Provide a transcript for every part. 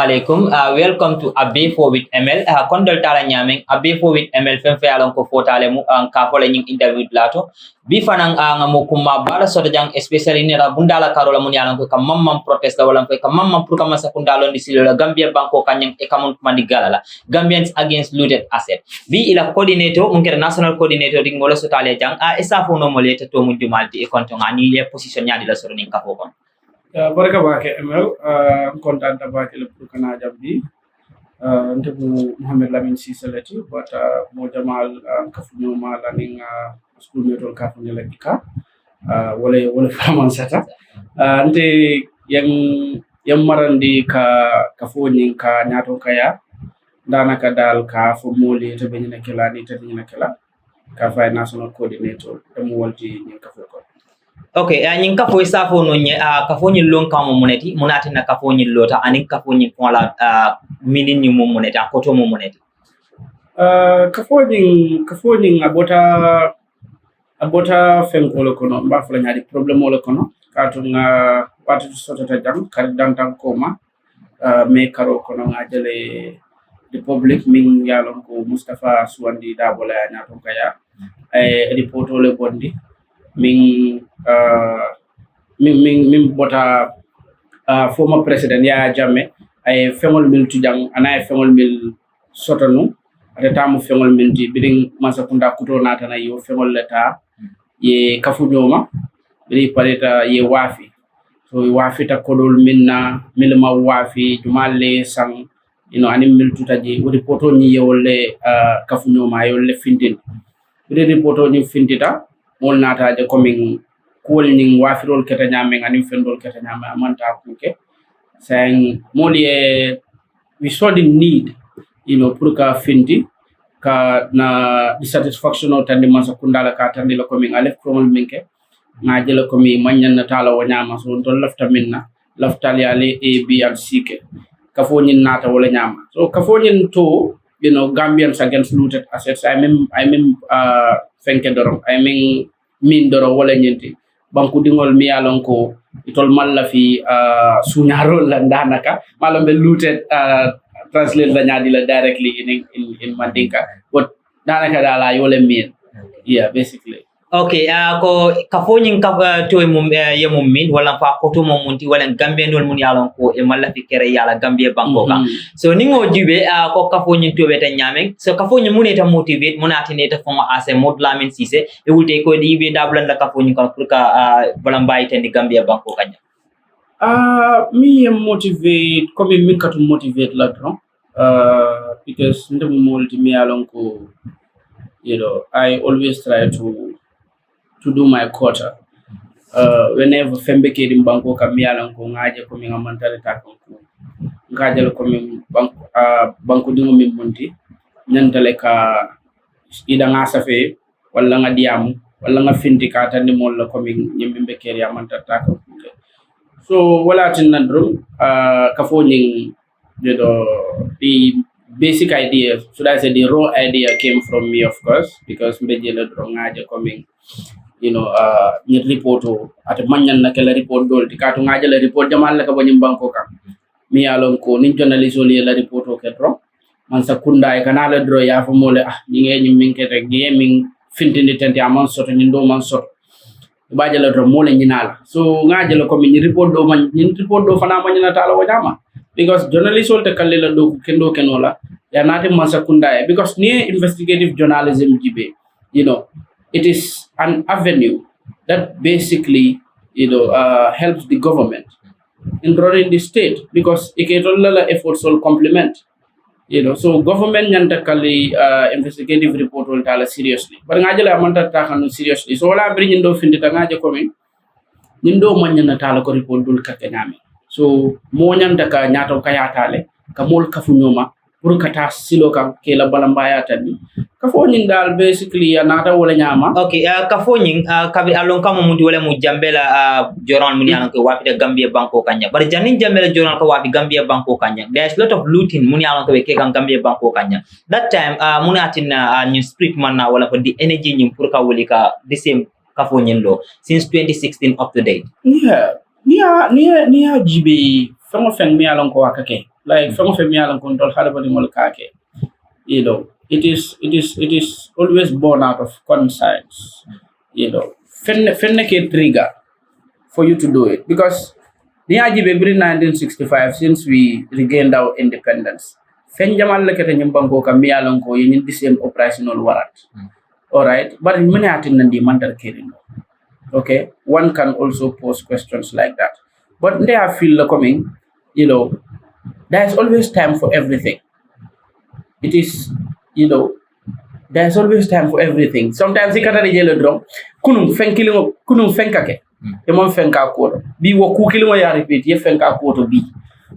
alaikum. Welcome to AB4 with ML. Kondol tala nyaming AB4 with ML fen fe alon ko fotale mu ka fola nying interview lato. Bi fanan ngamu kuma bala soto jang especially ni ra bundala karola mun yalon ko kam mamam protest la wala ko kam mamam pour kam sa kundalo ndi silo la Gambia banko kanyang e kamun mandi galala. Gambians against looted asset. Bi ila coordinator mun kera national coordinator di ngolo sotale jang isa fo no molete to mun jumalti e konto ngani le position nyadi la soro nin ka fo kon. Baraka bake ML kontaan bake le pour kana jambi ntebu Mohamed Lamine Cissé lati bata mo jamal kafunyo ma laning school metol kafunyo la dika wala faman sata nte yang marandi ka kafonyin ka nyato kaya danaka dal ka fo moli to be nyina kala ni to nyina kala ka fay national coordinator demu walti nyin ka fo ko. Okay, nyin kafo isa fo no nye kafo nyin lon kamo moneti munati na kafo nyin lota anin kafo nyin wala minin nyin mum moneti akoto mum moneti. Kafo nyin abota fenkolo kono mba fula nyadi problem wala kono kato nga watu sotata jam kar dantam koma me karo kono nga jele republic min yalon ko Mustafa Suwandi Dabola nyato kaya reporto le bondi min bota former president ya Jammeh ay fengol mil tujang ana fengol mil sotanu atamu fengol mil di biding masakunda kuto nata na yo fengol leta ye kafunyoma biri pareta ye wafi so wafi ta kodol minna milma wafi jumalle sang anim mil tutaji wodi poto ni yolle kafunyoma yolle findin biri reporto ni findita mol nata je coming kol ning wafirol keta nyame ngani fendol keta nyame amanta kuke saying mol ye we saw the need pour ka findi ka na dissatisfaction o tandi masa kundala ka tandi la coming alef promol minke na jela komi manyan na tala wanyama so don lafta minna lafta yale a b and c ke ka fo nyin nata wala nyama so ka fo nyin to Gambians against looted assets I mean fenke dorong I mean min doro wala nyenti banku dingol mi alon ko itol malla fi sunyaro la danaka malom be looted translate la nyadi la directly in Mandinka but danaka dala yole min yeah basically. Okay, ko kafonyin to ye mum min wala fa ko to mum munti wala Gambia nol mun yalon ko e malla fi kere yala Gambia banko ka so ningo jube ko kafonyin to beta nyame so kafonyin muneta motivate munati neta foma as a Mod Lamine Cissé e wulte ko di be dablan la kafonyin ko pour ka balambay tan di Gambia banko kanya me motivate comme min katu motivate la dron because ndem molti mi yalon ko I always try to do my quota whenever fembe ke dim banko kam yalan ko ngaje ko mi ngamantare ta ko ngaje ko mi banko dingo mi monti nyantale ka ida nga safe wala nga diam wala nga finti ka tan mol la ko mi nyimbe ke ya mantata ta ko so wala tin nandrum ka fo ning the basic idea should I say the raw idea came from me of course because mbeje la dro ngaje ko mi ni reporto at manyan na kala report dol tikatu ngaje la report jamal la ka bonyum banko ka mi yalon ko ni journalist oli la reporto ke dro man sakunda e kanala dro ya fa mole ni ngi min ke tek di min fintini tenti amon soto ni do man soto baje la dro mole nyinala so ngaje la ko mi report do man ni report do fana manyana tala wajama because journalist ol te kallela do kendo kenola ya nati man sakunda e because ni investigative journalism jibe it is an avenue that basically helps the government in running the state because it all efforts will complement so government nyanta kali investigative report will tala seriously but ngajala amanta ta kanu seriously so wala bri nyindo findita ngaje ko min nyindo manyana tala ko report dul ka kenyame so mo nyanta ka nyato kaya tale ka mol kafu nyoma pour kata silo kan ke la balambaya tani kafonyin dal basically anata wala nyama okay kafonyin kabi alon kamo mundi wala mu jambela joran mun yana ko wafi da Gambia banko kanya bar janin jambela joran ko wafi Gambia banko kanya there's lot of looting mun yana ko ke kan Gambia banko kanya that time munatin new street man na wala ko the energy nyum pour ka wuli ka the same kafonyin lo since 2016 up to date yeah jibi famo feng mi alon ko wakake Like from of me alan control harabadi mol kake. It is always born out of conscience. Fenne ke trigger for you to do it because Niaji every 1965 since we regained our independence. Fen jamal lekete nyimbango ka mialonko yin the same operational warrant. All right, but in many atin nandi mandar kirin. Okay, one can also pose questions like that. But they are feel coming, there's always time for everything. It is, there's always time for everything. Sometimes you can't yellow drum. Kunum fenkake. Emon fenka koto. Bi wo kukili mo ya repeat ye fenka koto bi.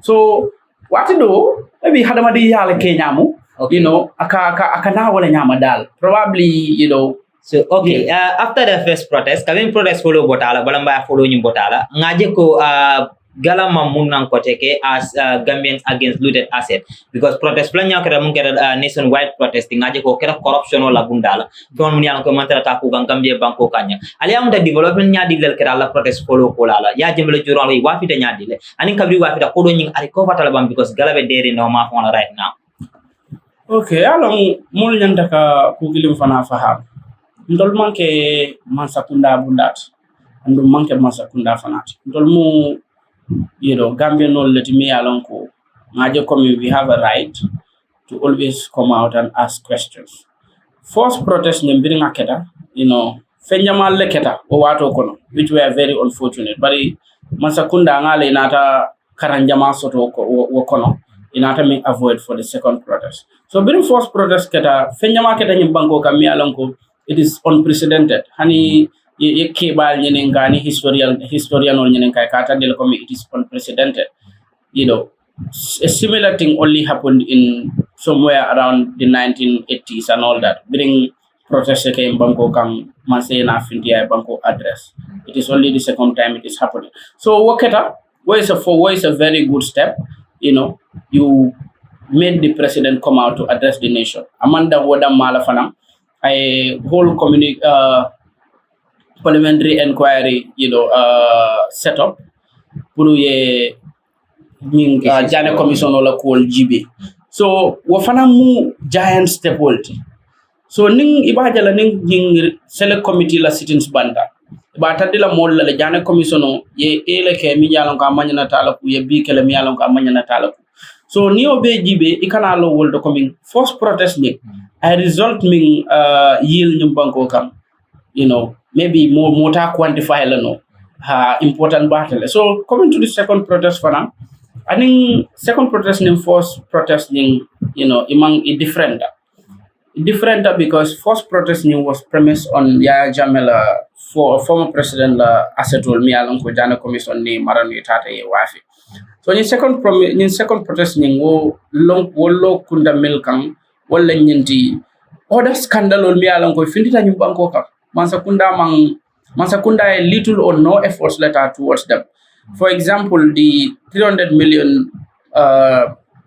So what to do? Maybe hadamadi yale kenyamu. Okay. Aka na wala nyama dal. Probably, So okay, after the first protest, kami protest follow botala, balamba follow nyim botala. Ngaje ko galama munang koteke as Gambians against looted asset because protest plan nya kera mun kera nationwide protesting ngaje ko kera corruption wala bundala. Don mun yang ko mantara ta ko Gambia banko kanya. Ali am da development nya dilal kera la protest follow ko lala. Ya jembele juro wa fita nya dile. Ani kabri wa fita ko do nying ari ko fatala bam because galabe dere no ma fona right now. Okay, along mul nyanda ka kugilim fana faham. Ndol manke mansakunda bundat. Ndol manke mansakunda fanat. Ndol mu Gambian no let me along ko. Ngaje komi we have a right to always come out and ask questions. First protest nyambiri ngaketa, fenjamal leketa o wato kono, which were very unfortunate. But mansakunda ngale inata karanjama soto wo kono. Inata may avoid for the second protest. So during first protest keta fenjama keta nyimbanko kami alonko it is unprecedented. Hani ye kebal nyenen gani historian or nyenen kai kata del komi it is unprecedented. A similar thing only happened in somewhere around the 1980s and all that. During protest ke banko kam manse na findia banko address. It is only the second time it is happening. So waketa is a very good step. You made the president come out to address the nation. Amanda Woda Malafanam, a whole parliamentary inquiry, set up. Puru Jana Commission ola called GB. So wafana mu giant step wolti. So ning ibajala ning select committee la sittings banda. Ba tadila mol la Jana Commission ye ele ke mi yalon ka manyana tala ku ye bi kele mi yalon ka manyana tala ku. So ni obe jibe ikana lo world coming first protest me I result me yield nyum banko kam maybe more ta quantify la no important battle. So coming to the second protest for now I think second protest ning first protest ning among a different because first protest ning was premised on Yaya Jamela for former president la asetol mi alon ko Jana Commission ni maranu tata ye wafi. So in second protest ning wo lo kunda milkang wala nyinti other scandal mi alon ko findita nyum banko ka mansakunda a little or no efforts letter towards them. For example, the 300 million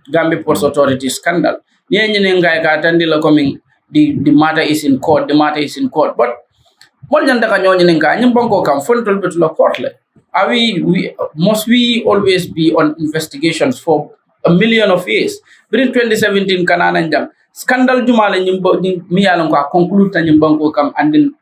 Gambia Ports Authority scandal. The matter is in court. But must we always be on investigations for a million of years? Within 2017, scandal jumala conclude and then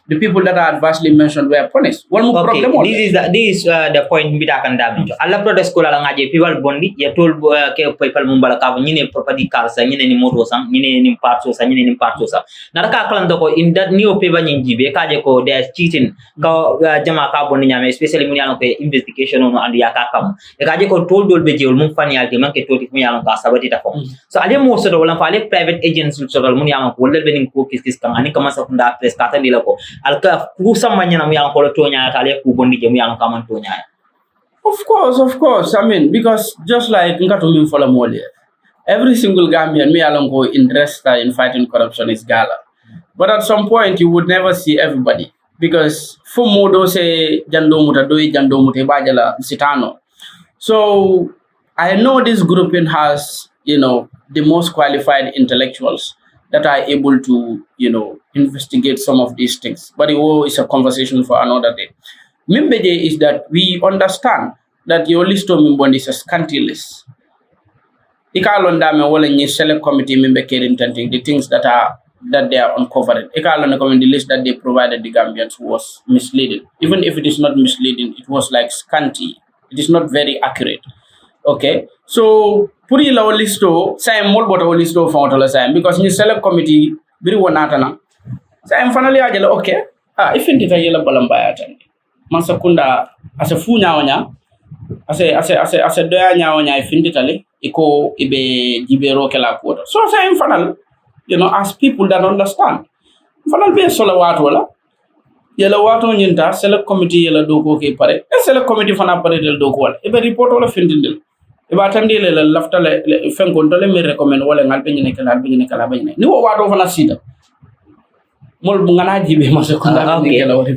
the people that are adversely mentioned were punished. One more okay, problem. This is the point bita kan damage. Alla protest ko la ngaje people bondi ya tol ke people mumbala ka nyine property kalsa nyine ni moto sang nyine ni parto sang nyine ni parto sang. Naraka kalan ko in that new paper nyinjibe kaje ko they are cheating ka jama ka bondi nyame especially mun yalon ko investigation on and ya ka kam. E kaje ko tol dol be jeul mun fan yalti man ke toti mun yalon ka sabati ta fo. So ale mo so wala fa ale private agents so mun yalon ko wala benin ko kis kan ani kama sa funda press ka tan dilako alka kusamanya na muyang ko tonya tale ku bondi je muyang kaman tonya. Of course. I mean, because just like ngatumin fola mole, every single Gambian me along go interested in fighting corruption is gala. But at some point you would never see everybody because for modo say jando muta doi jando mute bajala sitano. So I know this grouping has the most qualified intellectuals that are able to, investigate some of these things. But it's a conversation for another day. Mimbeje is that we understand that your list of Mimbond is a scanty list. Ikalondame wala ni select committee member caring the things that they are uncovering. Ikalonda comment the list that they provided the Gambians was misleading. Even if it is not misleading, it was like scanty. It is not very accurate. Okay, so puri la listo say mol bota listo fontola say because ni select committee biri wonata na say finally ajela okay if intita yela balamba yatan man sakunda ase fu nyaawnya ase doya nyaawnya ifinditale iko ibe jibero kala ko so say final as people that understand final be solo wato wala yela wato nyinta select committee yela doko ke pare select committee fana pare del doko wala ibe report wala findindel iba tandi le lafta le fenko to le me recommend wala ngal be nyine kala be ni wo wato fana sita mol bu ngana jibe ma se ko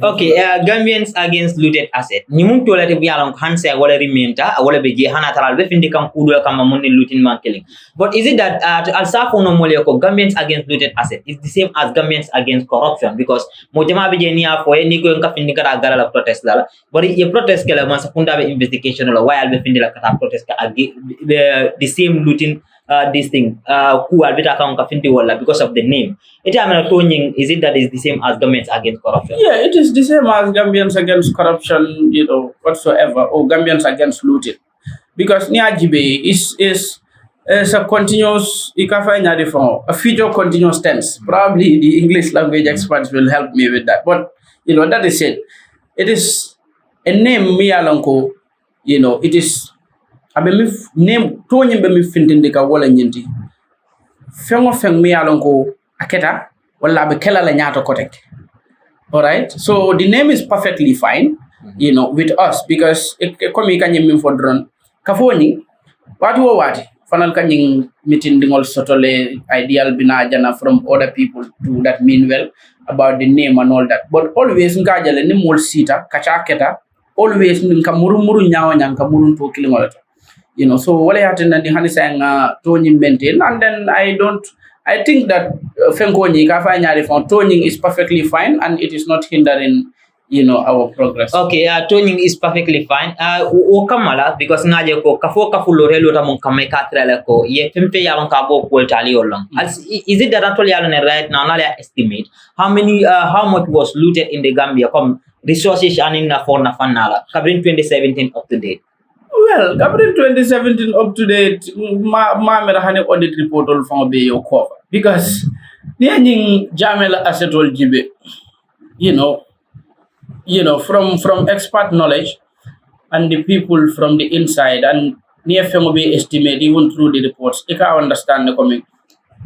okay Gambians against looted asset ni mun to lati biya hanse wala rimenta wala be je hana taral be findi kam kudo kam monni looting man killing but is it that al safo no mole ko Gambians against looted asset is the same as Gambians against corruption because mo jama be je ni afo ni ko ka findi kata garala protest la but ye protest kala man sakunda be investigation la why al be findi la kata protest ka the same looting this thing ku albita kan ka finti wala because of the name it am na toning is it that is the same as Gambians against corruption it is the same as Gambians against corruption whatsoever or Gambians against looting because ni ajibe is a continuous a future continuous tense probably the English language experts will help me with that but that is it is a name mi alanko it is abe mi name to nyimbe mi findinde ka wala nyinti fengo feng mi alonko aketa wala be kala la nyaato kotek all right so the name is perfectly fine with us because comme kanyim min fodron kafoni wati fanal kanyim meeting dingol sotole ideal bina jana from other people to that mean well about the name and all that but always ngajale ni mol sita kacha keta always nka murumuru nyaaw nyanka murun to kilingolata so what happened and the honey sang toning maintain and then I think that Fenkoni Kafanya from toning is perfectly fine and it is not hindering our progress. Okay, toning is perfectly fine. O kamala because ngaje ko kafo lorelo ta mon kameka trela ko ye fempe yalon ka bo ko tali olong. Is it that actually yalon right now na estimate how much was looted in the Gambia come resources and in for na fanala covering 2017 up to date. Well, Gabriel 2017 up to date, ma mera audit report all from be your cover because the Jamel asset all jibe, from expert knowledge and the people from the inside and near FMOB estimate even through the reports. I can understand the comment.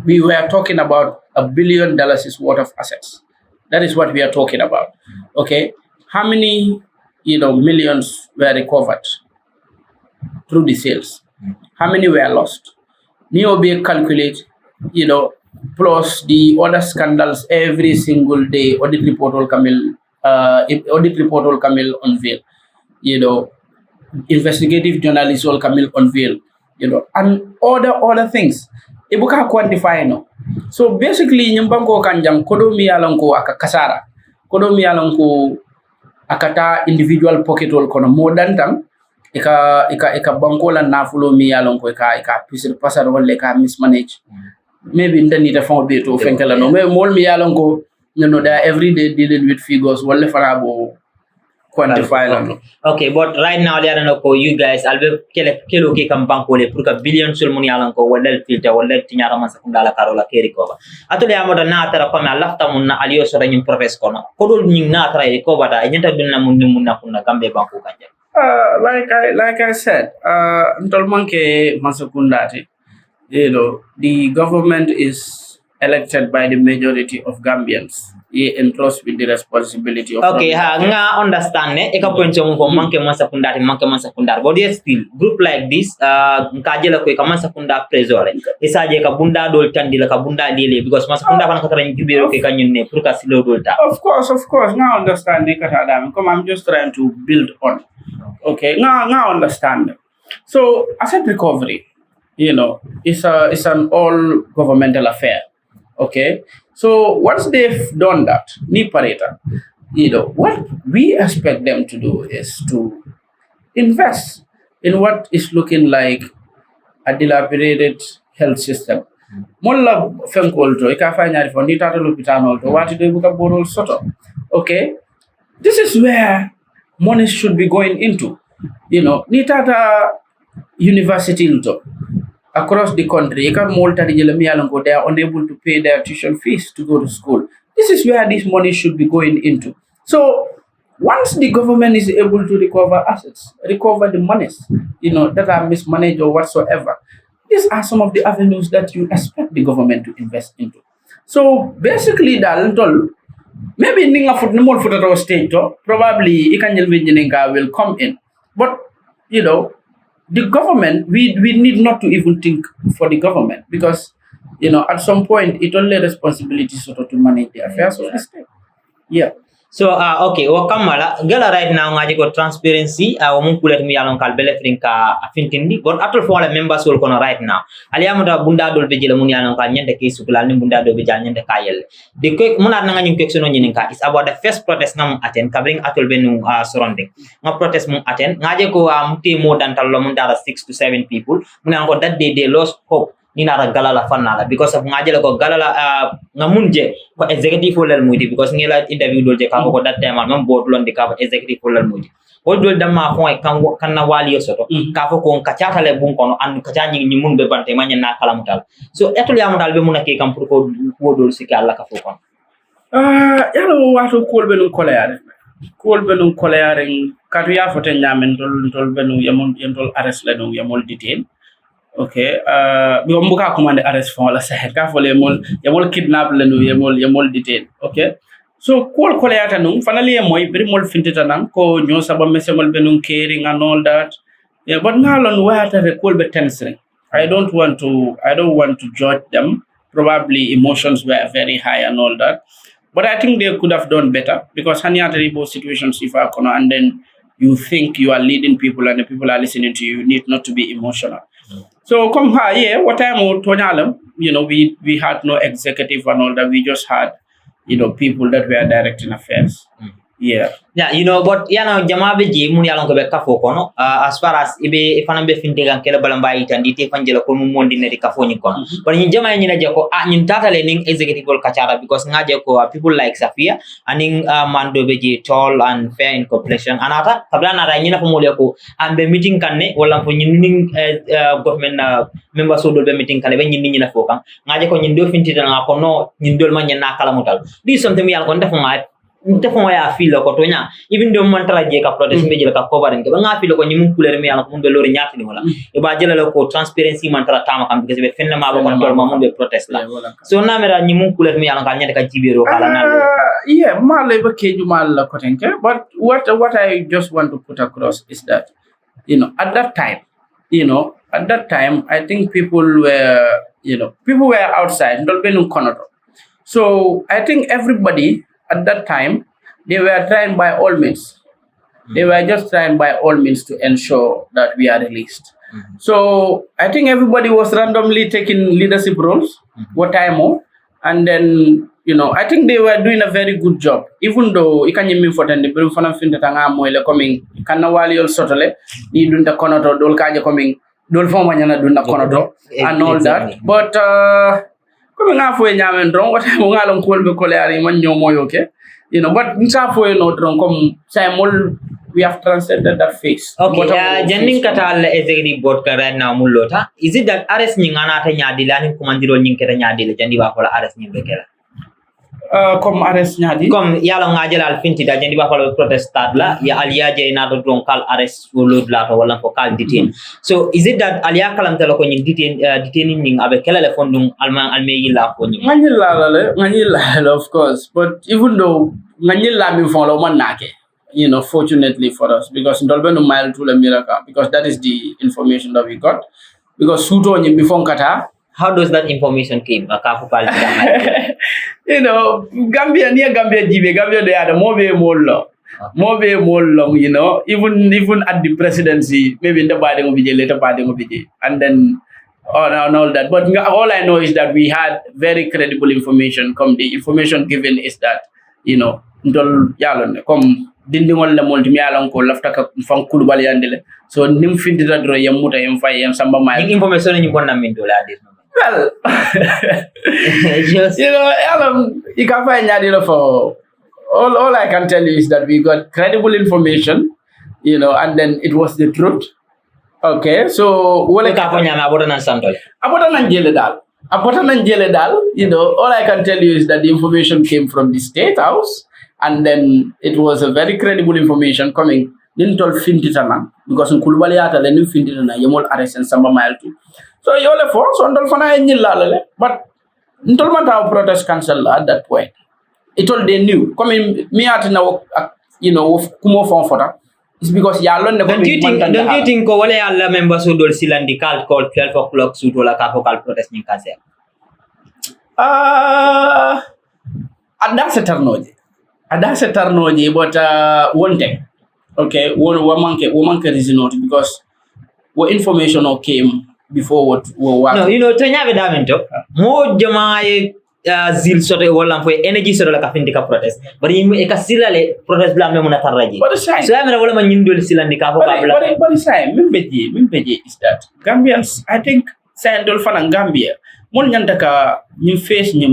We were talking about $1 billion is worth of assets. That is what we are talking about. Okay, how many millions were recovered through the sales? How many were lost? Neobe calculate, plus the other scandals every single day. Audit report will come unveil. Investigative journalists will come unveil. And other things. Ibuka quantify no. So basically, nyumbango kanjang kodomi alonko akakasara. Kodomi alonko akata individual pocket will kono more than tam. Ika banko la nafulo mi alonko ika pisir pasar wale ka mismanage. Maybe ndani ta fond beto fenkela no. Maybe mol mi alonko they are every day dealing with figures. Wale farabo quantify no. Okay, but right now they are no you guys albe kelo ke kam banko le pour ka billion sul moni alonko wale filter wale tinyara man sakundala karola ke recover. Atole amoda na tara ko ma lafta mun na aliyo so dañum profess kono. Kodol ñing na tara recover da ñenta dunna mun na kunna gambe banko kanja. Like I said, Ntolmanke Masakundati, the government is elected by the majority of Gambians. He entrusted with the responsibility of. Okay, nga understand ne eka point mo ko manke Masakundar. But yet still group like this nkajela ko ka Masakunda presore. Isaje ka bunda dol tandila ka bunda dile because Masakunda kana katara ngibiro ke kanyun ne pour ka silo dol ta. Of course. Now understand the katadam. Come I'm just trying to build on. Okay, now understand. So asset recovery, is an all governmental affair. Okay, so once they've done that, Nipareta, what we expect them to do is to invest in what is looking like a dilapidated health system. Molla fenkolto ika fanyari for ni tata lopitano to wati do buka borol soto. Okay, this is where money should be going into. Ni tata university to across the country. They are unable to pay their tuition fees to go to school. This is where this money should be going into. So once the government is able to recover assets, recover the monies, that are mismanaged or whatsoever, these are some of the avenues that you expect the government to invest into. So basically, maybe ninga foot no more foot at our state, probably Ikanjel will come in. But the government, we need not to even think for the government because at some point it only responsibility sort of to manage the affairs of the state. Yeah. So okay, wakamala gala right now ngaji ko transparency mun kulet mi yalon kal bele frinka afintindi but atol fo la members wol kono right now aliamuta bunda dol be jele mun yalon kal nyande ke sukula ni bunda do be jal nyande kayel de ko mun na ngani question nyini ka is about the first protest ngam attend kabring atol be nu surrounding nga protest mun attend ngaji ko muti mo dantal lo mun dara 6 to 7 people mun ko that they lost hope ni nara galala fanala because of ngajela ko galala ngamunje ko executive lal mudi because ngela interview dolje ka ko that time man board lon de ka executive lal mudi o dol damma fon kan na wali soto ka fo ko ka chaatale bun kono and ka tanyi ni mun be bante manya na kala mutal so etul yamutal be mun ke kam pour ko wodol siki alla ka fo kon yalo wato kolbe non koleare kadu ya foten nyamen dol benu yamol arrest la non yamol detain. Okay, we mbuka command arrest for la sahet ka fole yamol kidnap lenu yamol detain. Okay, so kol koleata nung finally moy bari mol fintita nang ko nyo saba mesemol benung caring and all that. Yeah, but ngalon wata re kol be tensing. I don't want to judge them. Probably emotions were very high and all that. But I think they could have done better because haniata situations if I can and then you think you are leading people and the people are listening to you, you need not to be emotional. So come here, what time we had no executive and all that. We just had, people that were directing affairs. Yeah. Yeah, but jamabe ji mun yalon ko be kafo kono as far as ibe ifana be finte gan kala balamba itandi te fanjela ko mum mondi ne kafo ni kono but nyin jama nyi je ko nyin tatale ning executive kachara because ngaje ko people like Safia aning mando be ji tall and fair in complexion anata kablana ra nyina ko mole ko ambe meeting kanne wala ko nyin ning government member so do be meeting kanne be nyin na fo kan ngaje ko nyin do finte na ko no nyin dol man na kala mutal this something yal ko defo ya feel ko tonya even do man tara je ka protest be jela ka cover nge ba nga feel ko nyimu couleur mi yalla ko mbe lori nyati ni wala e ba jela ko transparency man tara tama kam because be fenna ma ba kon tol ma mbe protest la so na mera nyimu couleur mi yalla ka nyande ka jibero kala na yeah male ba keju mal la ko tenke but what I just want to put across is that at that time I think people were outside ndol benun konoto so I think everybody at that time, they were trying by all means. They were just trying by all means to ensure that we are released. So I think everybody was randomly taking leadership roles, what time more, and then I think they were doing a very good job. Even though you can mean for the bring for nothing that I'm coming, Kanawali also totally, you do the konoto, dol kaja coming, dol form do the konoto, and all that. But coming up for a wrong, what I'm going to call the collar man okay? But we have transcended that phase. Okay, Jending Katal executive board right now mulota. Is it that arrest nyingana ta nyadila ni kumandiro nyinkere nyadile jendi ba kola arrest nyimbekela? Comme arrest nyadi comme yalo ngajela al finti da jendi ba kola protest la ya aliaje na do don kal arrest wolo la to wala ko kal detain. So is it that alia kalam telo ko nyin detaining ning abe kala le fondum alman almeyi la ko nyin nganyila of course, but even though nganyila mi fon lo man nake fortunately for us because ndolbeno mile to the miracle because that is the information that we got because suto nyi before kata. How does that information came? Gambia jibe, Gambia they are the more long, even at the presidency, maybe in the party will be later party will be, and then and all that. But all I know is that we had very credible information. The information given is that, dindingol le molti mi alon ko lafta ka fan kulubali yandele so nim findita dro yamuta yam fay yam samba may information ni bonna min do la dir well just you know you can find that for all I can tell you is that we got credible information, you know, and then it was the truth. Okay, so wala ka fanya ma abota nan santol abota nan jele dal, you know, all I can tell you is that the information came from the State House, and then it was a very credible information coming nintol fintitana because kulubali ata le ni fintitana yemol arrest and samba mile too. So yole force on fana nyilala but ntol mata protest cancel at that point. It all they knew. Coming me at now, you know, kumo phone for that. It's because y'all don't you think ko wale alla members who dol silandi call 12 o'clock suit wala ka call protest ni cancel. And that's a ternoje. But one thing. Okay, woman can reason not because what information came before what no, you know, Tanya Vedamento, more Jamae zil soto wala fo energy soto la ka findika protest bari e ka silale protest bla memuna taraji so amena wala man nyindol silandi ka fo babla but sai mimbeje is that Gambians I think sandol fana Gambia mon nyanta ka new face we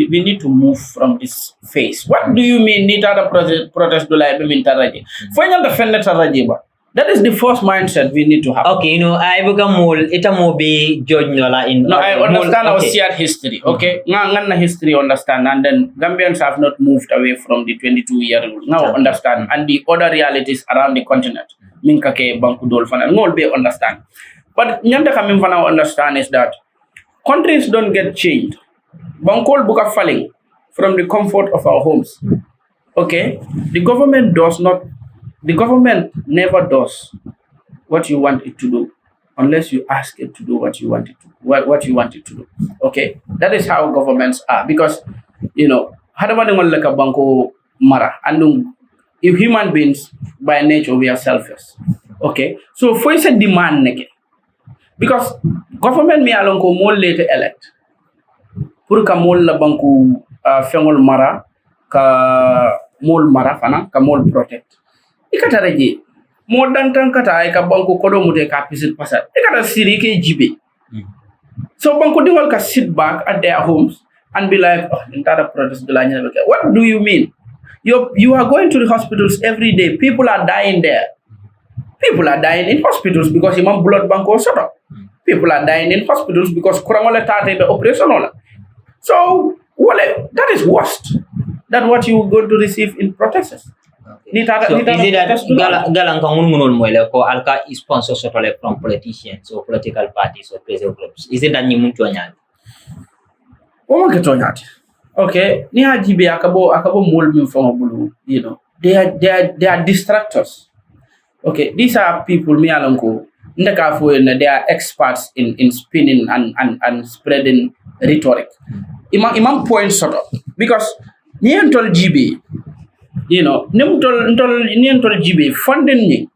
need to move from this phase. What do you mean need other protest do like memin taraji fo nyanta fenne taraji ba. That is the first mindset we need to have. Okay, you know, I become more. Ita mo be judge nola in. No, I understand our shared history. Okay, nga history understand, and then Gambians have not moved away from the 22-year rule. Now understand, and the other realities around the continent. Minka ke banku dol fana ngol be understand. But nyanda kami fana understand is that countries don't get changed. Bankol buka falling from the comfort of our homes. Okay, the government never does what you want it to do unless you ask it to do what you want it to do. Okay, that is how governments are because you know hadamani like a banko mara and if human beings by nature we are selfish. Okay, so for a demand neke because government me alon ko mol later elect pour ka mol la banko fengol mara ka mol mara fana ka mol protect ikataraje mo dantan kata ay ka banko kodo mute ka pisit pasat ikata siri ke jibe so banko dingol ka sit back at their homes and be like oh entire protest what do you mean you are going to the hospitals every day people are dying there people are dying in hospitals because imam blood banko soto people are dying in hospitals because kuramole tate the operation so that is worst than what you going to receive in protests. So is it that galang kangun moile ko alka sponsor sotole from politicians or political parties or pressure groups? Is it that ni muntu anyali? Oma ketonyati. Okay, ni hajibe akabo mol mi from bulu, you know. They are distractors. Okay, these are people me alonko ndaka fo they are experts in spinning and spreading rhetoric. Imam point sort of because ni entol GB you know, nientol jibe funding ni.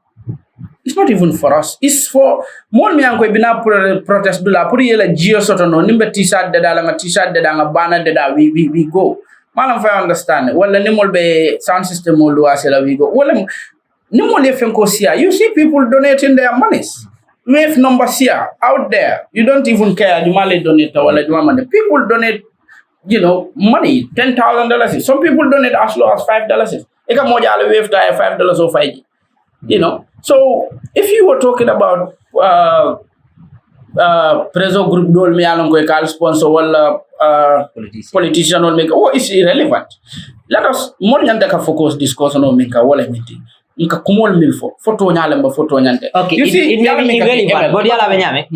It's not even for us. It's for more me anko bina protest dula puri yela geo soto no nimbe t-shirt de dala t-shirt de danga banner de da we go. Malam fa understand. Wala nimol be sound system mo do asela we go. Wala nimol ye fenko sia. You see people donating their monies. Wave numbers here out there. You don't even care. You male donate wala money. People donate you know, money, $10,000. Some people donate as low as $5. Eka moja ale wave tie $5 or 5. You know, so if you were talking about preso group dol me alon ko kal sponsor wala politician or make it's irrelevant. Let us more nyanda ka focus discussion on make wala meeting. Nka kumol milfo photo nyale mba photo nyante. Okay, you see it may be irrelevant, but yala benyame.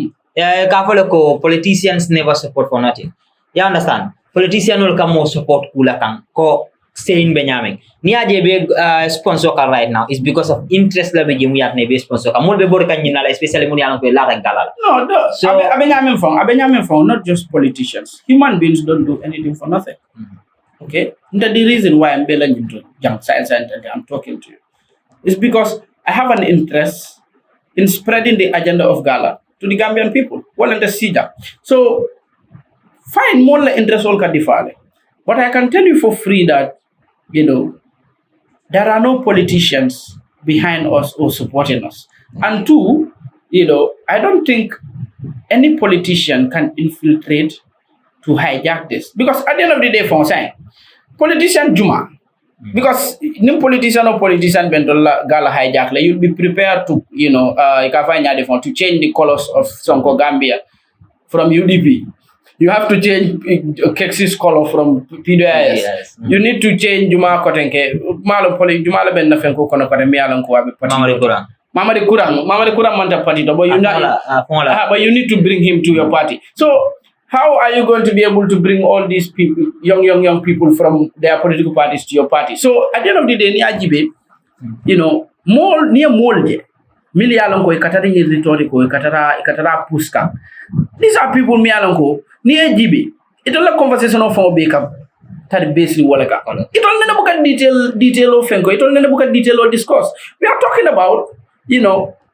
Ka fole ko politicians never support for nothing. You understand? Politician will come more support kula kan ko saying Benjamin. Ni aje be sponsor ka right now is because of interest la be jimu yak ne be sponsor ka mol be bor kan nyina la especially mun yalan ko la rek galala. No, so Benjamin from not just politicians. Human beings don't do anything for nothing. Okay? And the reason why I'm belong into young science and I'm talking to you is because I have an interest in spreading the agenda of Gala to the Gambian people. Well, and the Sija. So fine, more interest all can define. But I can tell you for free that, you know, there are no politicians behind us or supporting us. And two, I don't think any politician can infiltrate to hijack this. Because at the end of the day, for saying, politician Juma, because no politician or politician bentola gala hijack, like, you'll be prepared to, to change the colors of Sonko Gambia from UDP. You have to change Kexis color from PDIS. Yes. You need to change Juma Kotenke. Juma Ben Nafenko Konokote Mialanko Mamadi Kurang Manta party, but you need to bring him to your party. So how are you going to be able to bring all these people, young people from their political parties to your party? So at the end of the day, Niajibe, near Molde, Milialanko, Katari Rhetorico, Katara Puska. These are people Mialanko, near Jibi. It's all a conversation of our backup. That basically what it all never book a detail of Fenko, it all never book a detail or discourse. We are talking about,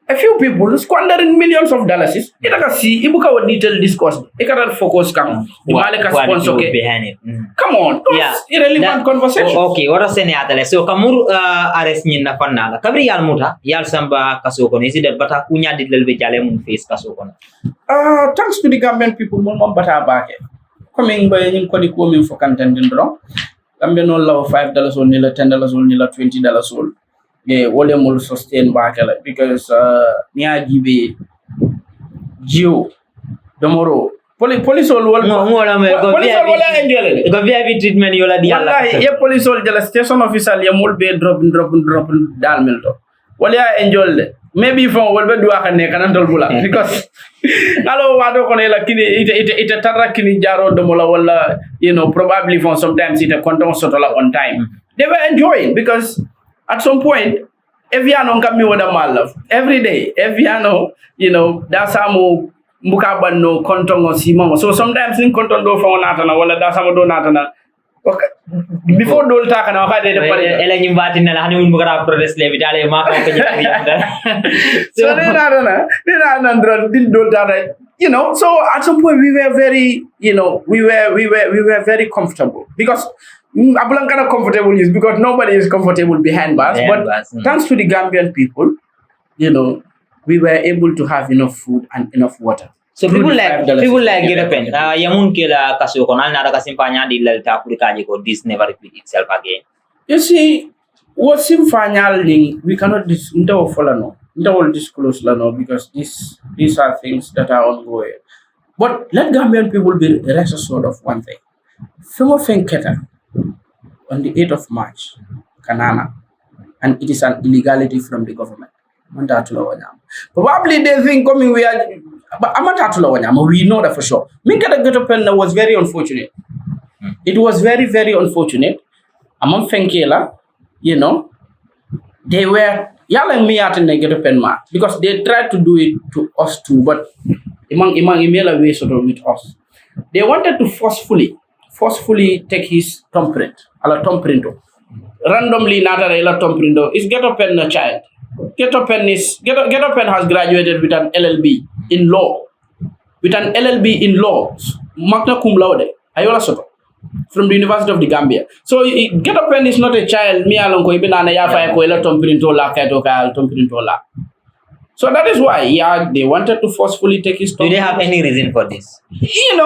a few people squandering millions of dollars. It can see ibuka what detailed discourse. It can focus come. Sponsor behind it. Come on, irrelevant conversation. Okay, what was any other? So Kamur arrest ni na fanala. Kabri yal muta yal samba kasoko ni sidat bata kunya didel be jale mun face kasoko. Thanks to the government people, mum bata baake. Coming by any coming for content in bro. Gambian no law $5 or nila $10 or nila $20 or. Yeah, volume will sustain back because near GB Geo Domoro police all enjoy treatment you la police all the station officer ya mol be drop dal melto wala enjoy maybe from will be do akane kanantol bula because alo wado kono la kini ita tarra kini jaro domola wala probably from sometimes ita konton sotola on time they were enjoying because at some point, Eviano come me with a love every day. Eviano, that's how Mukabano, Kontong or Simon. So sometimes in Konton do for Natana, well, that's how do Natana. Before Dol Takana, I did a Ellen Batin and Honeymoon Mugara Protest Levitale Mark. So then so at some point we were very, we were very comfortable because I'm kind of comfortable is because nobody is comfortable behind bars. But thanks to the Gambian people, we were able to have enough food and enough water. So people like get a pen. Yamun kila kasukonal na kasimpanya di lalta kurikaji ko this never repeat itself again. You see, what's in final link we cannot disclose because these are things that are ongoing. But let Gambian people be rest assured of one thing. Femo Fenketa on the 8th of March, Kanana, and it is an illegality from the government. Probably they think coming we are, but we know that for sure. Minkata Getopen was very unfortunate. It was very, very unfortunate. Among Fenkela, they were yelling me at in the Getopen because they tried to do it to us too, but among email way sort of with us. They wanted to forcefully take his thumbprint, thumbprint. Randomly, not a thumbprint. Is Getopen a child? Getopen has graduated with an LLB in law. With an LLB in law, magna cum laude, Ayola Soto, from the University of the Gambia. So Getopen is not a child. Me along ko ibinana ya fa ko ela thumbprint la kaito ka thumbprint la. So that is why, they wanted to forcefully take his thumbprint. Do they have any reason for this? The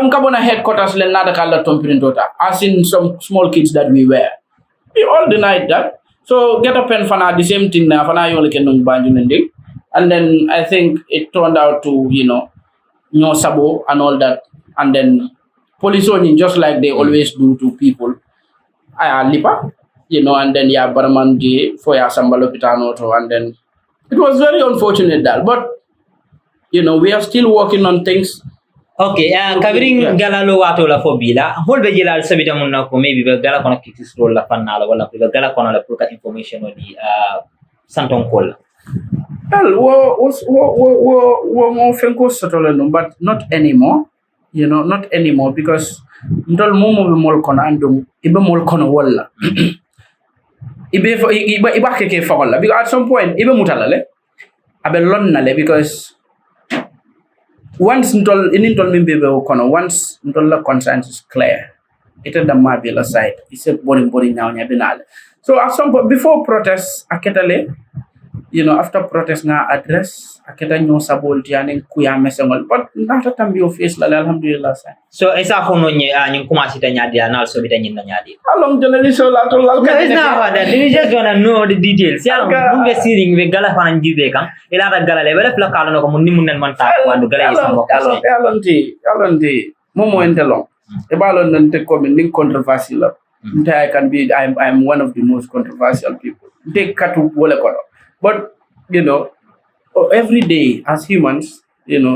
Mkabona headquarters lenada kala thumbprint as in some small kids that we were. We all denied that. So Getopen fana the same thing na fana yole kenung banjunende. And then I think it turned out to, no sabo and all that. And then police owning just like they always do to people. Lipa, and then Baraman J for Sambalo Pitano and then it was very unfortunate that, but we are still working on things. Okay, covering Galalo Watola for Bila, hold the Gilal Sabida Monaco, maybe the Galacona Kicks roll la Panala, or the Galacona Puka information or the Santon Call. Well, more Fenko but not anymore. Not anymore because Ndol Momo Molcona and Iba Molcona Walla. Iba keke fagola because at some point ibe mutalale abe lonnale because once ntol mimbe be kono once ntol la conscience is clear it the mabila side it's a boring now nyabinale So at some point before protest aketale, after protest na address aketa nyo sabol tianing kuya mesengol, but nata tambi o face la alhamdulillah sa. So esa fono nye nyung kumasi ta nyadi anal so bita nyinda nyadi. Along jale so la to la. No, it's not about that. You just wanna know the details. Yeah, mumbe siring we gala fanan jibe kan. Ila ta gala le wala fla kala no ko munni munnen man ta wandu gala isa mo kasi. Alonti momo entelong. E balon nante ko min controversy la. I'm one of the most controversial people. They katu wole kono. But every day as humans,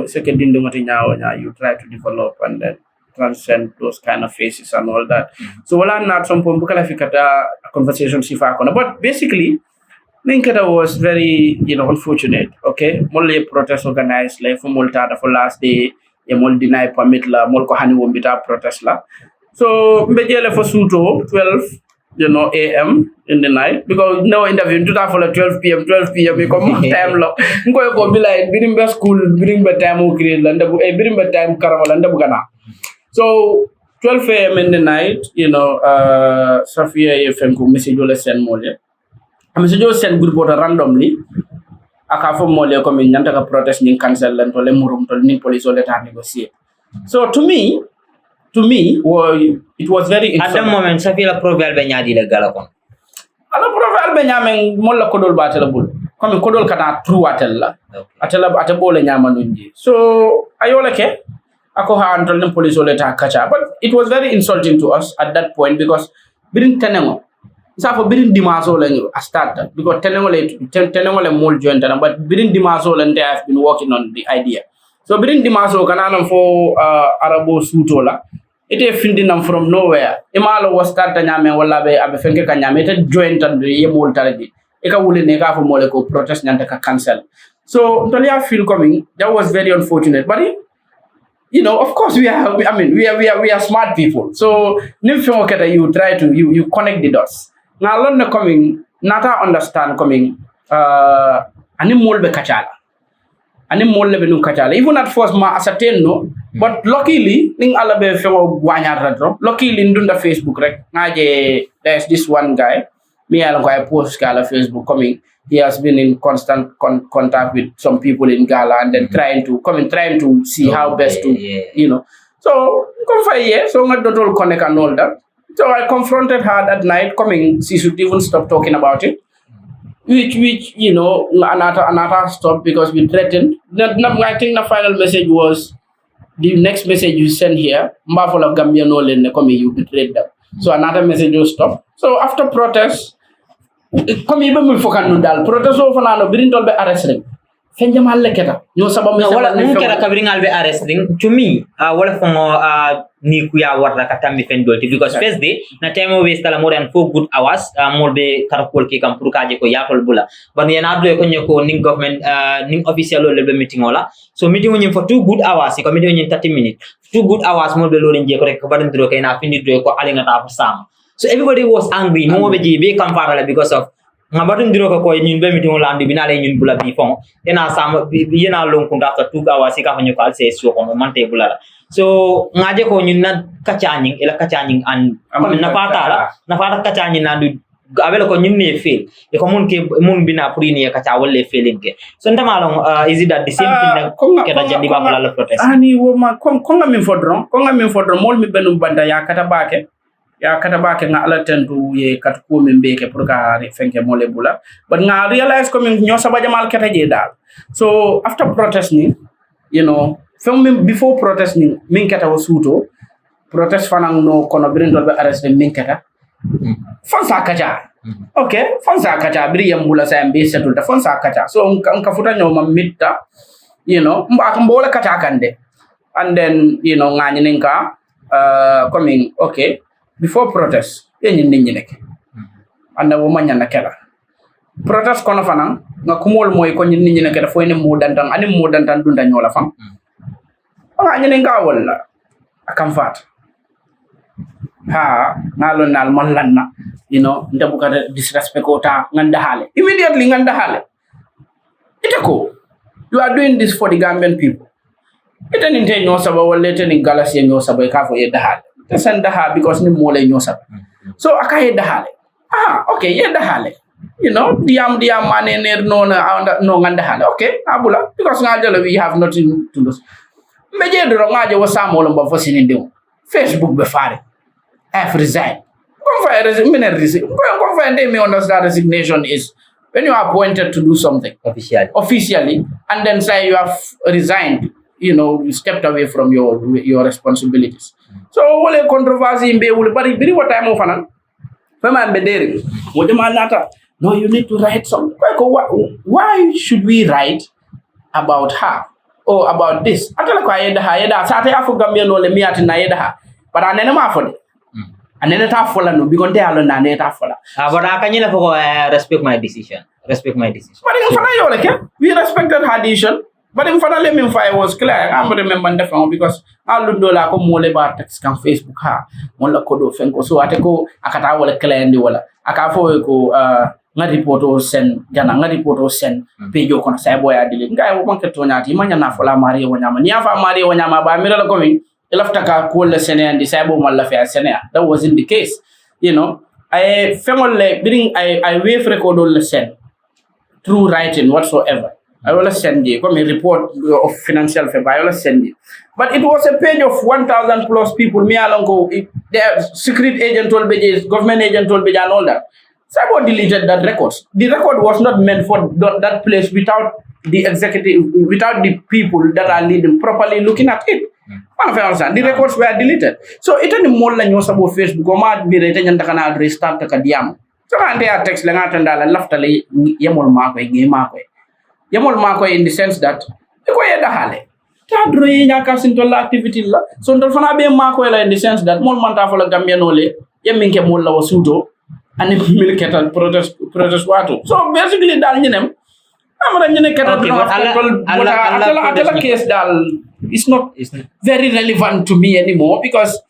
second in the you try to develop and then transcend those kind of phases and all that. So wala not some point bukala fikata a conversation sifa kono. But basically, Ninkata was very, unfortunate. Okay, mole protest organized like for Molta for last day, mol deny permit la, mol ko hani wombita protest la. So mbejele for Suto 12, a.m. in the night because no interview to that for 12 p.m. We come time lo. Ngo ko be like birim be school, birim be time o create landa bu birim be time karamal landa bu gana. So 12 a.m. in the night, Safia FM ko message wala send mole. A message send group order randomly. Aka fo mole ko min nyanta ka protest ni cancel lan to le murum to ni police ole ta negotiate. So to me, it was very at the moment Safia provial be nyadi le gala kon. Ala provial be nyamen molla kodol batela bul. Comme kodol kata true atella. Atella atebole nyama nunji. So ayola ke ako ha antol nem police ole ta kacha, but it was very insulting to us at that point because birin tenengo safo birin dimaso le start because tenengo le mol jointana, but birin dimaso le they have been working on the idea. So birin dimaso kananam fo arabo sutola ite findinam from nowhere imalo was start nyame wala be abe fenke kanyame ite joint and yemol taradi e ka wule ne ka fo mole ko protest nyanta ka cancel. So Tolia feel coming, that was very unfortunate, but of course we are smart people. So you try to you connect the dots. Now learn coming, nata understand coming ani molbe kachala. Ani molle be nu kachala. Even at first ma ascertain no, but luckily ning alabe fengo gwanya radro. Luckily ndunda Facebook rek. Ngaje there's this one guy. Me along I post Gala Facebook coming. He has been in constant contact with some people in Gala and then trying to see how best to, So, come for a year, so I don't connect and all that. So I confronted her that night, she should even stop talking about it. Which another stopped because we threatened. I think the final message was, the next message you send here, Mbafol of Gambia no lenne you betrayed them. So another message was stopped. So after protest, protest over no birin tolbe arresting fenjam halle keta no sabam wala kera kabirin albe arresting to me wala fongo ni kuya warra katami fendolti because first day na time we stala more than 4 good hours molbe karakol ki kam pour kaje ko yatol bula ban yana do ko nyoko ning government ning official lo lebe meeting wala so meeting woni for 2 good hours ko meeting woni 30 minutes 2 good hours molbe lo len je ko rek ko badandiro kay na findi do ko alinga ta fa sam. So everybody was angry. Mo be jibe kamfara because of ngabatun diro ko ñun be meeting landi binale ñun bula bi fon ena sam yena lon ko after 2 hours ka fanyo kal se so ko mante bula. So ngaje ko ñun na kachaning ila kachaning an na fata kachaning na du abela ko ñun ne fail e ko mun bina pour ni kacha wolle failing ke so ndama long is it that the same thing na ke da jandi ba la protest ani wo ma ko ngamin fodron mol mi benum banda ya kata baake nga ala tentu ye kat ko min beke pour ka fenke mole bula but nga realize ko min nyosa ba jamal kata je dal. So after protest ni before protest ni min kata wo suto protest fanang no kono birin dolbe arrest min kata fansa kacha okay fansa kacha biri yambula sa mbe setulta fansa kacha so nka futa nyoma mitta mbaka mbola kacha kande and then ngani ninka coming okay before protest ñi nek anda wo manyana kala protest kono fanan nga kumol moy ko ñi nek da foy ne mo dantan ani mo dantan dunda ñola fam ñi ne nga wala akam fat ha ngalon nal man lanna ndabu ka disrespect ko ta nganda hale immediately nganda hale itako you are doing this for the Gambian people ita ni te ñosa ba wala te ni galaxy ñosa ba ka fo yedda hale send daha because ni mole nyosa so aka he dahale Okay, yeah, the hale. You know, diam mane ner no nganda hale. Okay, abula because ngajalo we have nothing to lose. Meje do ngaje wo samolo mba fosini ndew. Facebook be fare. Have resigned. Me understand resignation is when you are appointed to do something officially, and then say you have resigned, you know, you stepped away from your responsibilities. So wole controversy in be wole bari biri what time of anan. Fema mbederi. No, you need to write something. Why should we write about her or about this? Atala kwa yeda sate afu gambia no le miati na yeda. But anene mafode. Anene ta fola no because they are na ne ta fola. But akanyela for respect my decision. Respect my decision. But in fana yo like we respected her decision. But in fana le min fa was clear. I remember the because alundo la ko mole bar text kan Facebook ha. Mon la kodo fenko so ate ko akata wala clear ndi wala. Akafo ko nga report o sen jana nga report o sen page ko na sai boya dile ngai wo manke to nyati manya na fola mari wonyama ni afa mari wonyama ba mi la ko mi ilaftaka ko le sene and disable mal la fa sene that wasn't the case, you know. I family bring I wave record all the sen through writing whatsoever. I will send you come a report of financial fair. I will send you, but it was a page of 1,000 plus people. Me along go their secret agent told me, government agent told me, and all that. Cyber deleted that records. The record was not meant for that place without the executive, without the people that are leading properly looking at it. The records were deleted. So it any more than yours about Facebook. Oma be written and can restart the diam. So and they are text langat and la laftale yamol markwe game markwe. Yamol markwe in the sense that ekoye da hale. Tadri nya kasinto la activity la. So ndol fana be markwe la in the sense that mol manta fola Gambia nole yeminke mol la wasuto and milketal protest watu. So basically dal ñenem amara ñene ketal case dal it's not very relevant to me anymore because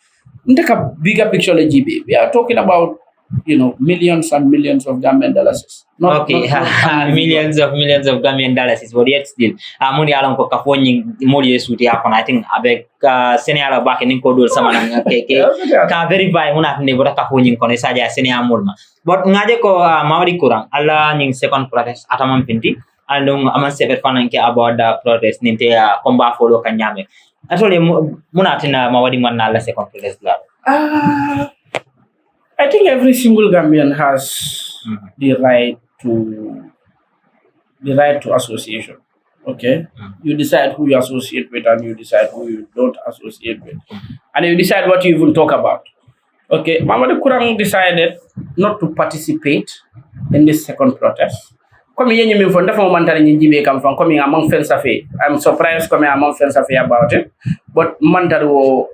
take a bigger picture like GB. We are talking about, you know, millions and millions of Gambian dollars. Millions of Gambian dollars, but yet still muni alam ko kafoni moli suti happen. I think abek senior back in kodol sama nang ka verify muna ne bota kafoni ko ne saja senior mulma. But ngaje ko mawadi kurang alla ning second protest atamam pinti andong aman sefer fananke about the protest ninte combat follow kanyame. Actually muna tina mawadi man alla second protest la. I think every single Gambian has the right to association. Okay, you decide who you associate with, and you decide who you don't associate with, and you decide what you even talk about. Okay, Mamadou Kurang decided not to participate in this second protest. Coming in from the momentary in come from coming among friends of it. I'm surprised coming among friends of it about it, but Mantaru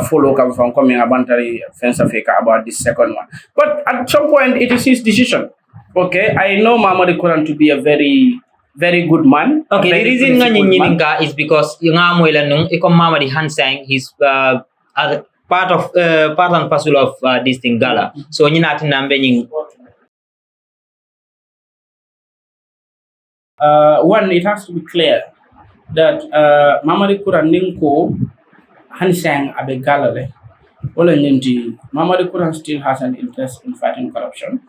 follow come from coming a bantari fence of about this second one. But at some point it is his decision. Okay, I know Mamadou Kuran to be a very, very good man. Okay, the reason nga is because yung amoy lang nung ikom Mamadou Hansang, he's part and parcel of this thing gala. So yun natin nambe yung one, it has to be clear that Mamadou Kuran ninko Hansang abe galale. Wala nyenti Mamadou Kuran still has an interest in fighting corruption.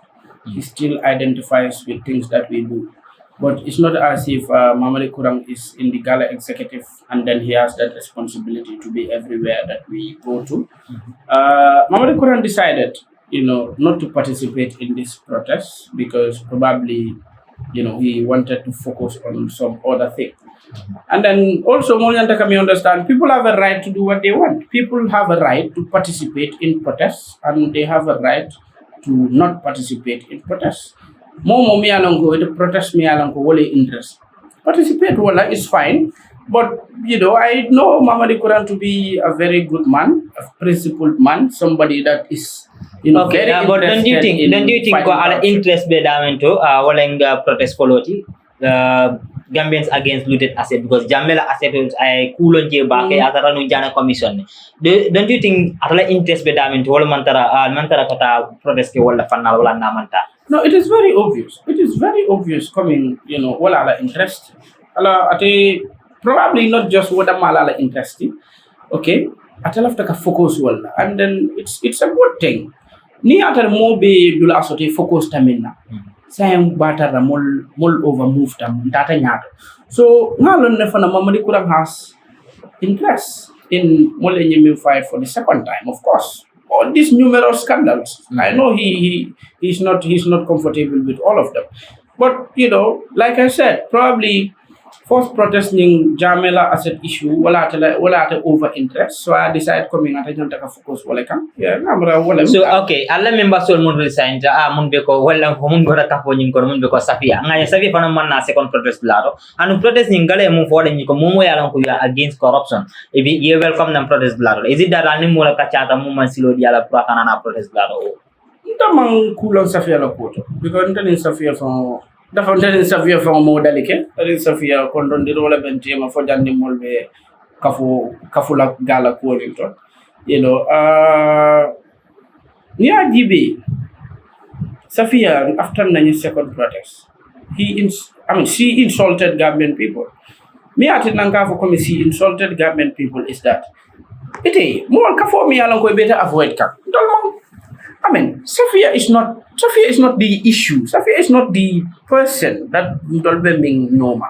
He still identifies with things that we do. But it's not as if Mamadou Kuran is in the Gala executive and then he has that responsibility to be everywhere that we go to. Mamadou Kuran decided, you know, not to participate in this protest because probably, you know, he wanted to focus on some other thing. And then also, Molianta can understand, people have a right to do what they want. People have a right to participate in protests and they have a right to not participate in protests. Momo mi alongo, the protest mi alongo, wole interest. Participate wala is fine. But, you know, I know Mamadou Kuran to be a very good man, a principled man, somebody that is, you know, okay, very but don't you think ko ala interest be damento walang protest foloti Gambians against looted asset because Jamela asset ay kulon je ba kay atara no jana commission don't you think atala interest be damento wala mantara kata protest ke wala fanal wala namanta? No, it is very obvious. It is very obvious coming, you know, wala ala interest. Ala ate probably not just what malala interesting. Okay, atala taka focus wala, and then it's a good thing. ni atar mo be dula asote focus tamina sayang batara mol over move tam data nyato so ngalon ne fana mamadi kurang has interest in mole nyemi fight for the second time of course all these numerous scandals I know he's not comfortable with all of them but like I said probably first protesting Jamela as an issue wala ata over interest so I decide coming at jonta ka focus wala kam namra wala so okay alla member sol mun resign mun be ko wala mun gora ka fo nyin ko mun be ko Safia ngaya Safia fana man na second protest laro anu protest ngale mun fo den ko momo yala ko ya against corruption e be you welcome them protest laro is it that ani mo la ka chata mun man silo diala pro kana na protest laro ndamang kulon Safia la poto because ndani Safia fo dafa ndani Safia fo mo dalike ndani Safia ko don dir wala ben tema fo jandi molbe kafu la gala ko ni to Nia Jibe Safia after nani second protest she insulted government people me ati nanga fo komi she insulted government people is that ite mo ka fo mi ala ko beta avoid ka Safia is not the issue. Safia is not the person that Dolbe being normal.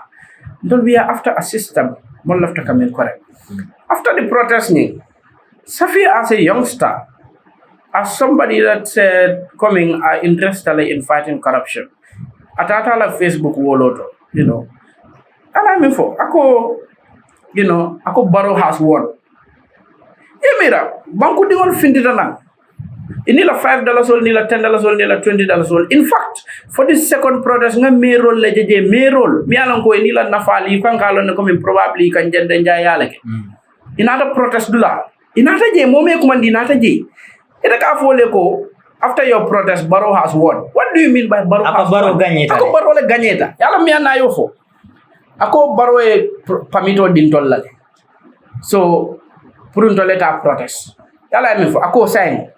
We are after a system, more after coming correct. After the protesting, Safia as a youngster, as somebody that said coming interested in fighting corruption. Atata la Facebook woloto, And I mean for ako Barrow has won. Mira, banku dingol findita na. Inila $5 or nila $10 or nila $20 in fact for this second protest nga merol le jeje merol mi alon ko inila nafali kan kalo ne comme probably kan jende njayale ke inata protest dula inata je mome ko man dinata je ida ka fole ko after your protest Barrow has won what do you mean by Barrow has Barrow won gagné ako Barrow le gagné ta yalla mi na yo fo ako Barrow e pamito din tollale so pour une toleta protest yalla mi fo ako saying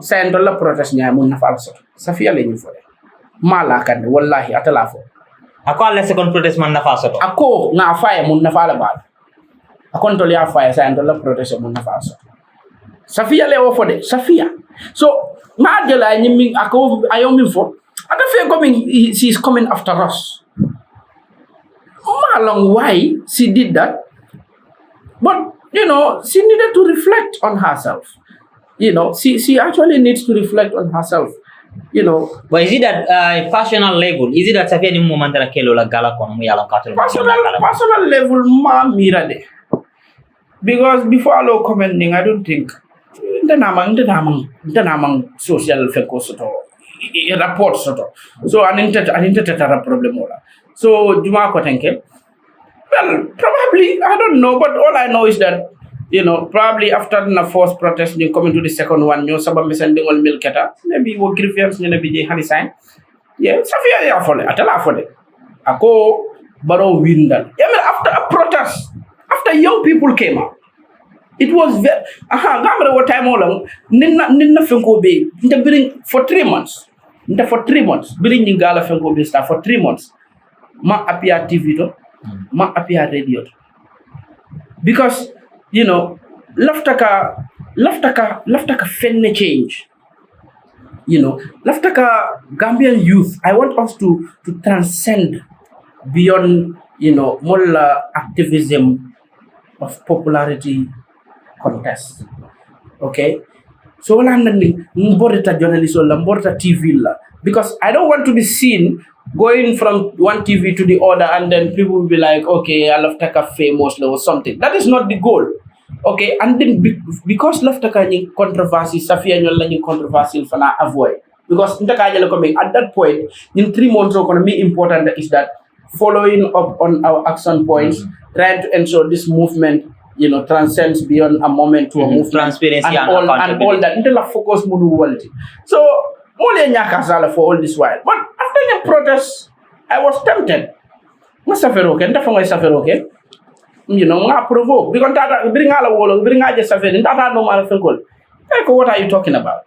saying dollar protest nya mun na falso Safia le ñu fo mala kan wallahi atala fo ako alla second protest man na falso ako nga faye mun na fala bal akon to ya faye saying dollar protest mun na falso Safia le wo fo de Safia so ma de la ñi ako ayo mi fo ata fe coming she is coming after us malong why she did that but she needed to reflect on herself she actually needs to reflect on herself. But is it that personal level? Is it that Safia ni moment that kelo la gala kono mu yala katul? Personal level ma mira de. Because before I lo commenting, I don't think the namang social feko soto report soto. So an interteta problem ola. So juma ko tenke. Well, probably I don't know, but all I know is that. Probably after the first protest, you coming to the second one, you sabam sending all milketa. Maybe we grievance, maybe they had sign. Yeah, Safia ya fole, atala fole. Ako Barrow win that. After a protest, after young people came out, it was very. Gamre what time along. Ninna fenko be. Nta bring for 3 months. Bring ningala fenko be start for 3 months. Ma appear TV to, ma appear radio to. Because laftaka fenne change. Laftaka Gambian youth. I want us to transcend beyond more activism of popularity contest. Okay, so wala nani mborita journalist or mborita TV la because I don't want to be seen going from one TV to the other and then people will be like, okay, I love Taka famous or something. That is not the goal. Okay, and then because love Taka controversy, Safia nyola controversy fana avoid. Because at that point, in 3 months, me important is that following up on our action points, trying to ensure this movement, transcends beyond a moment to a movement. Transparency and all that. Until I focus on the world. So, only nyakasala for all this while. But after the protest, I was tempted. Nga provoke. Because bring all the wall, bring all the safari. What are you talking about?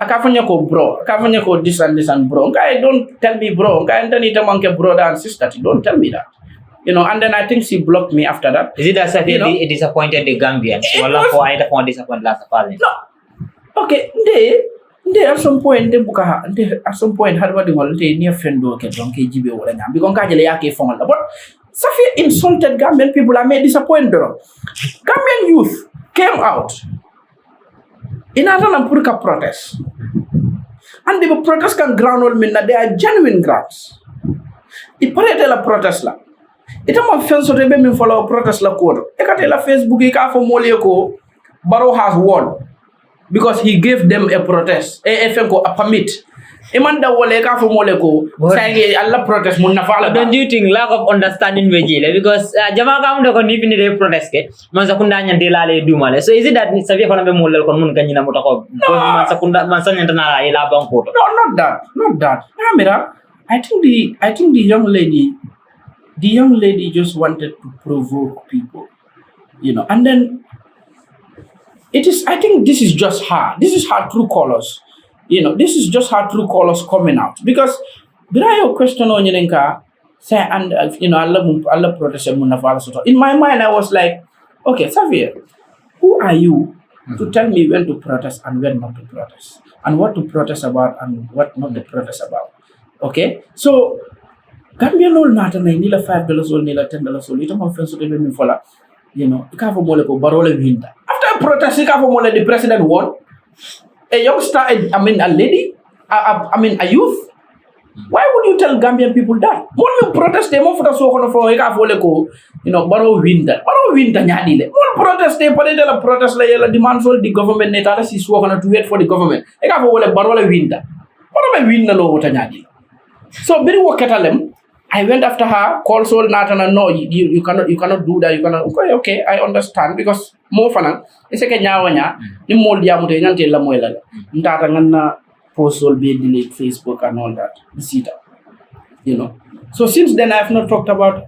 Akafanya ko bro, akafanya ko this and bro. Guy, don't tell me bro. Guy, and then it among brother and sister. Don't tell me that. And then I think she blocked me after that. Is it that Safia disappointed the Gambians? No. Okay, at some point at some point had what they near friend do ke donc jibe wala nyam bi kon ka jele yake fon la but Safi insulted Gambian people. I made disappointed. Gambian youth came out in Adana Purka protest. And the protest can ground all men they are genuine grounds. It parade la protest la. It am offense to be follow protest la code. Ekatela Facebook ika for Molioko Barrow has won because he gave them a protest. A permit. Imanda wole ka fo mole ko saying alla protest mun nafala. Don't you think lack of understanding vejile because jama kam do ko ni fini de protest ke man sakunda nyande lale dumale so is it that sabi ko na be molal kon mun ganyina mo tako man sakunda man sanyanta na ila banko to. No, not that Amira, I think the young lady just wanted to provoke people, and then I think this is just her. This is her true colors. This is just her true colors coming out. Because, Birayo question on Yenenka, say, and, Allah protest Munafala. In my mind, I was like, okay, Xavier, who are you to tell me when to protest and when not to protest? And what to protest about and what not to protest about? Okay? So, Gambian old nata na nila $5 old, nila $10 old. Ito mga friends to me fola, ikaw mo ko barole winda. After a protest, ikaw mo the president won. A youngster, a lady, a youth. Why would you tell Gambian people that? When you protest, they more for the so for borrow winter. Borrow winter, nyadile. More protest, they put a protest like demand for the government, Netalas is working to wait for the government. I got a borrow winter. What about winter low water nyadile? So, very work at them. I went after her, called Sol Nathan, no, you cannot do that. You cannot. Okay, I understand because more fun. It's a Kenyawanya, the more diamond and tell Lamuela. Ntatangana post will be delete Facebook and all that. See that. So since then I have not talked about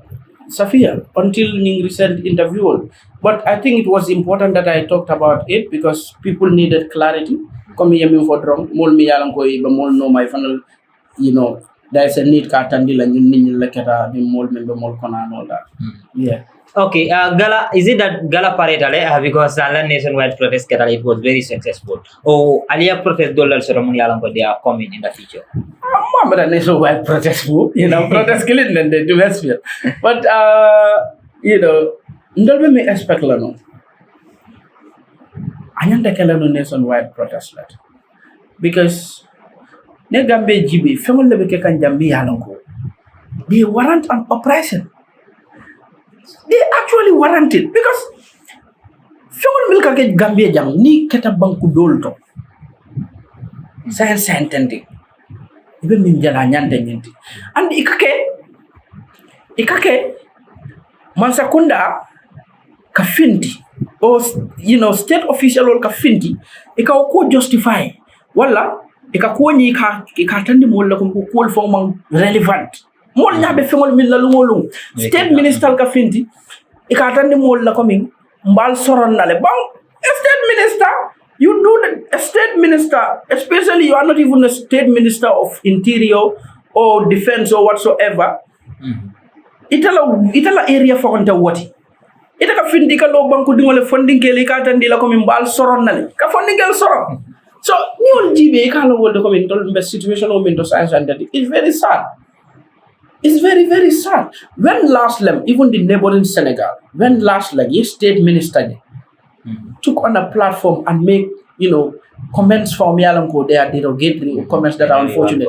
Safia until in recent interview. But I think it was important that I talked about it because people needed clarity. Come here for drunk, mol me yalan ko iba mol no my funnel, there's a need katandila nyun leketa the mol member mol kona and all that. Yeah. Okay, Gala, is it that Gala Paretale because the nationwide protest it was very successful? Or Alia protest dollar ceremony they are coming in the future? But a nationwide protest protest killing and the Westfield. But don't me expect no. Anyanta kelano nationwide protest because Negambe GB, family beke kan jambi alongo. They warrant an operation. They actually warranted because family milka ke Gambia jam ni keta banku dolto. Saya entendi. Ibe min jala nyante nyenti. And ikake mansakunda kafinti or state official or kafinti ikaw justify wala ikakuwa ni ikatandi mola kumukul for mang relevant mol nyabe fengol min la lumolum state minister kafinti ikatandi mola coming mbal soron nale bang state minister you do the state minister especially you are not even a state minister of interior or defense or whatsoever itala area for onta wati ita ka findi ka lo banku dingole funding ke li ka tandi la ko min bal soron nale ka funding kel soron so ni on jibe ka lo woldo ko min tol be situation o min to science and that it's very sad. It's very, very sad. When last lem, even the neighboring Senegal, when last like your state minister took on a platform and make, comments from Yalanko, they are derogatory comments that are unfortunate.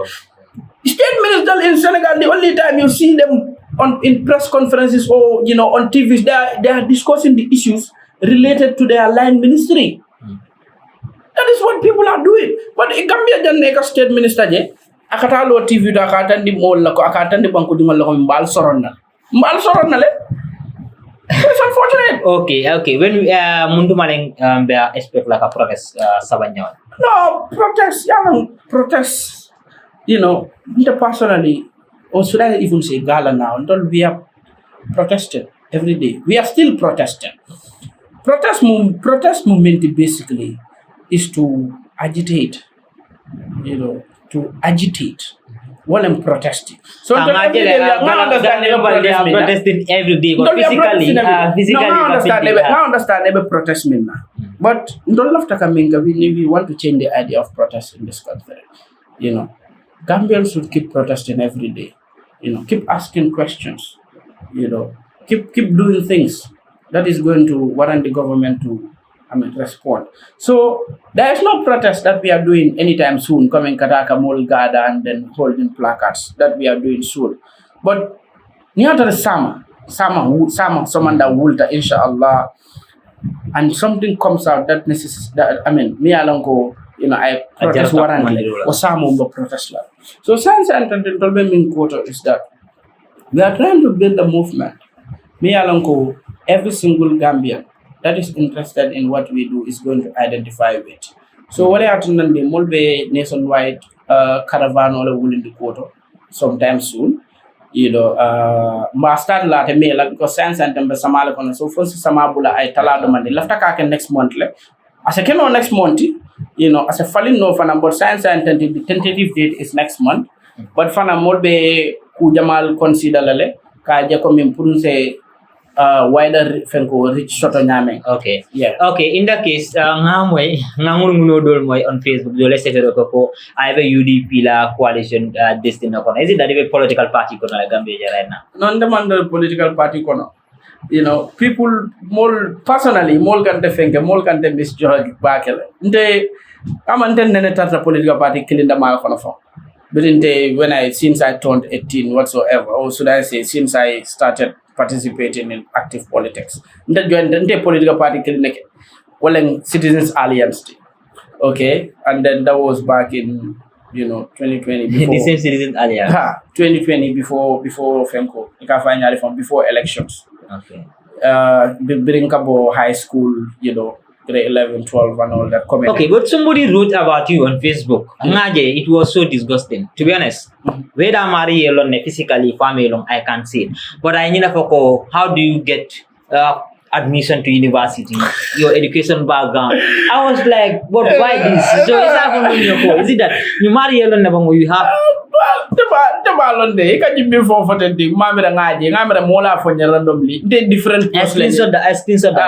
State minister in Senegal, the only time you see them in press conferences or, on TVs, they are discussing the issues related to their line ministry. That is what people are doing. But in Gambia, the next state minister, akatalo TV do akatandi mol la ko akatandi banku di la ko mbal soron na le it's unfortunate. Okay when mundu maleng be expect like a protest sabanyaw no protest interpersonally or should I even say gala now until we are protesting every day. We are still protesting. Protest movement basically is to agitate, to agitate while I'm protesting. So protesting every day, but physically. I understand every protest. But don't love Takaminga, we want to change the idea of protest in this country. You know, Gambians should keep protesting every day. You know, keep asking questions. You know, keep doing things that is going to warrant the government to respond. So there is no protest that we are doing anytime soon, coming Kataka Mall Garda and then holding placards that we are doing soon. But near the summer, someone that will, inshallah, and something comes out that necessitates that me along go, I protest warrant or some protest. So science and in quarter is that we are trying to build a movement. Me along go, every single Gambian that is interested in what we do is going to identify with. So what happened in the Mulbe nationwide caravan or will in the quarter sometime soon. Ma start la te mela because science and tembe samala kono so first samabula ay talado mande lafta ka next month le as a keno next month as a falling no fana but science and the tentative date is next month but fana molbe ku jamal consider lale ka je ko min pour se wider fenko reach soto nyame. Okay. Yeah. Okay. In that case, ngamwe ngangul dol moy on Facebook. Dole setero ko I have a UDP la coalition destined kono. Is it that a political party kono la Gambia right now? Non demand political party kono. People more personally more can defend more can misjudge bakele. Nte amanten nene tata political party killing the mal kono fo. But since I turned 18 whatsoever, or should I say since I started participating in active politics. The political party Citizens Alliance. Okay. And then that was back in 2020 before the same Citizens Alliance. 2020 before FEMCO. Before elections. Okay. Bring Cabo High School, grade 11, 12 and all that comment. Okay, but somebody wrote about you on Facebook. It was so disgusting. To be honest, whether Mari alone physically, family alone, I can't see it. But I need to how do you get admission to university, your education background? I was like, but why this? So it's happening in your phone. Is it that you marry alone never you have? Londe, can you be for the Mamma Ngaji, Namara Mola for randomly, different posts.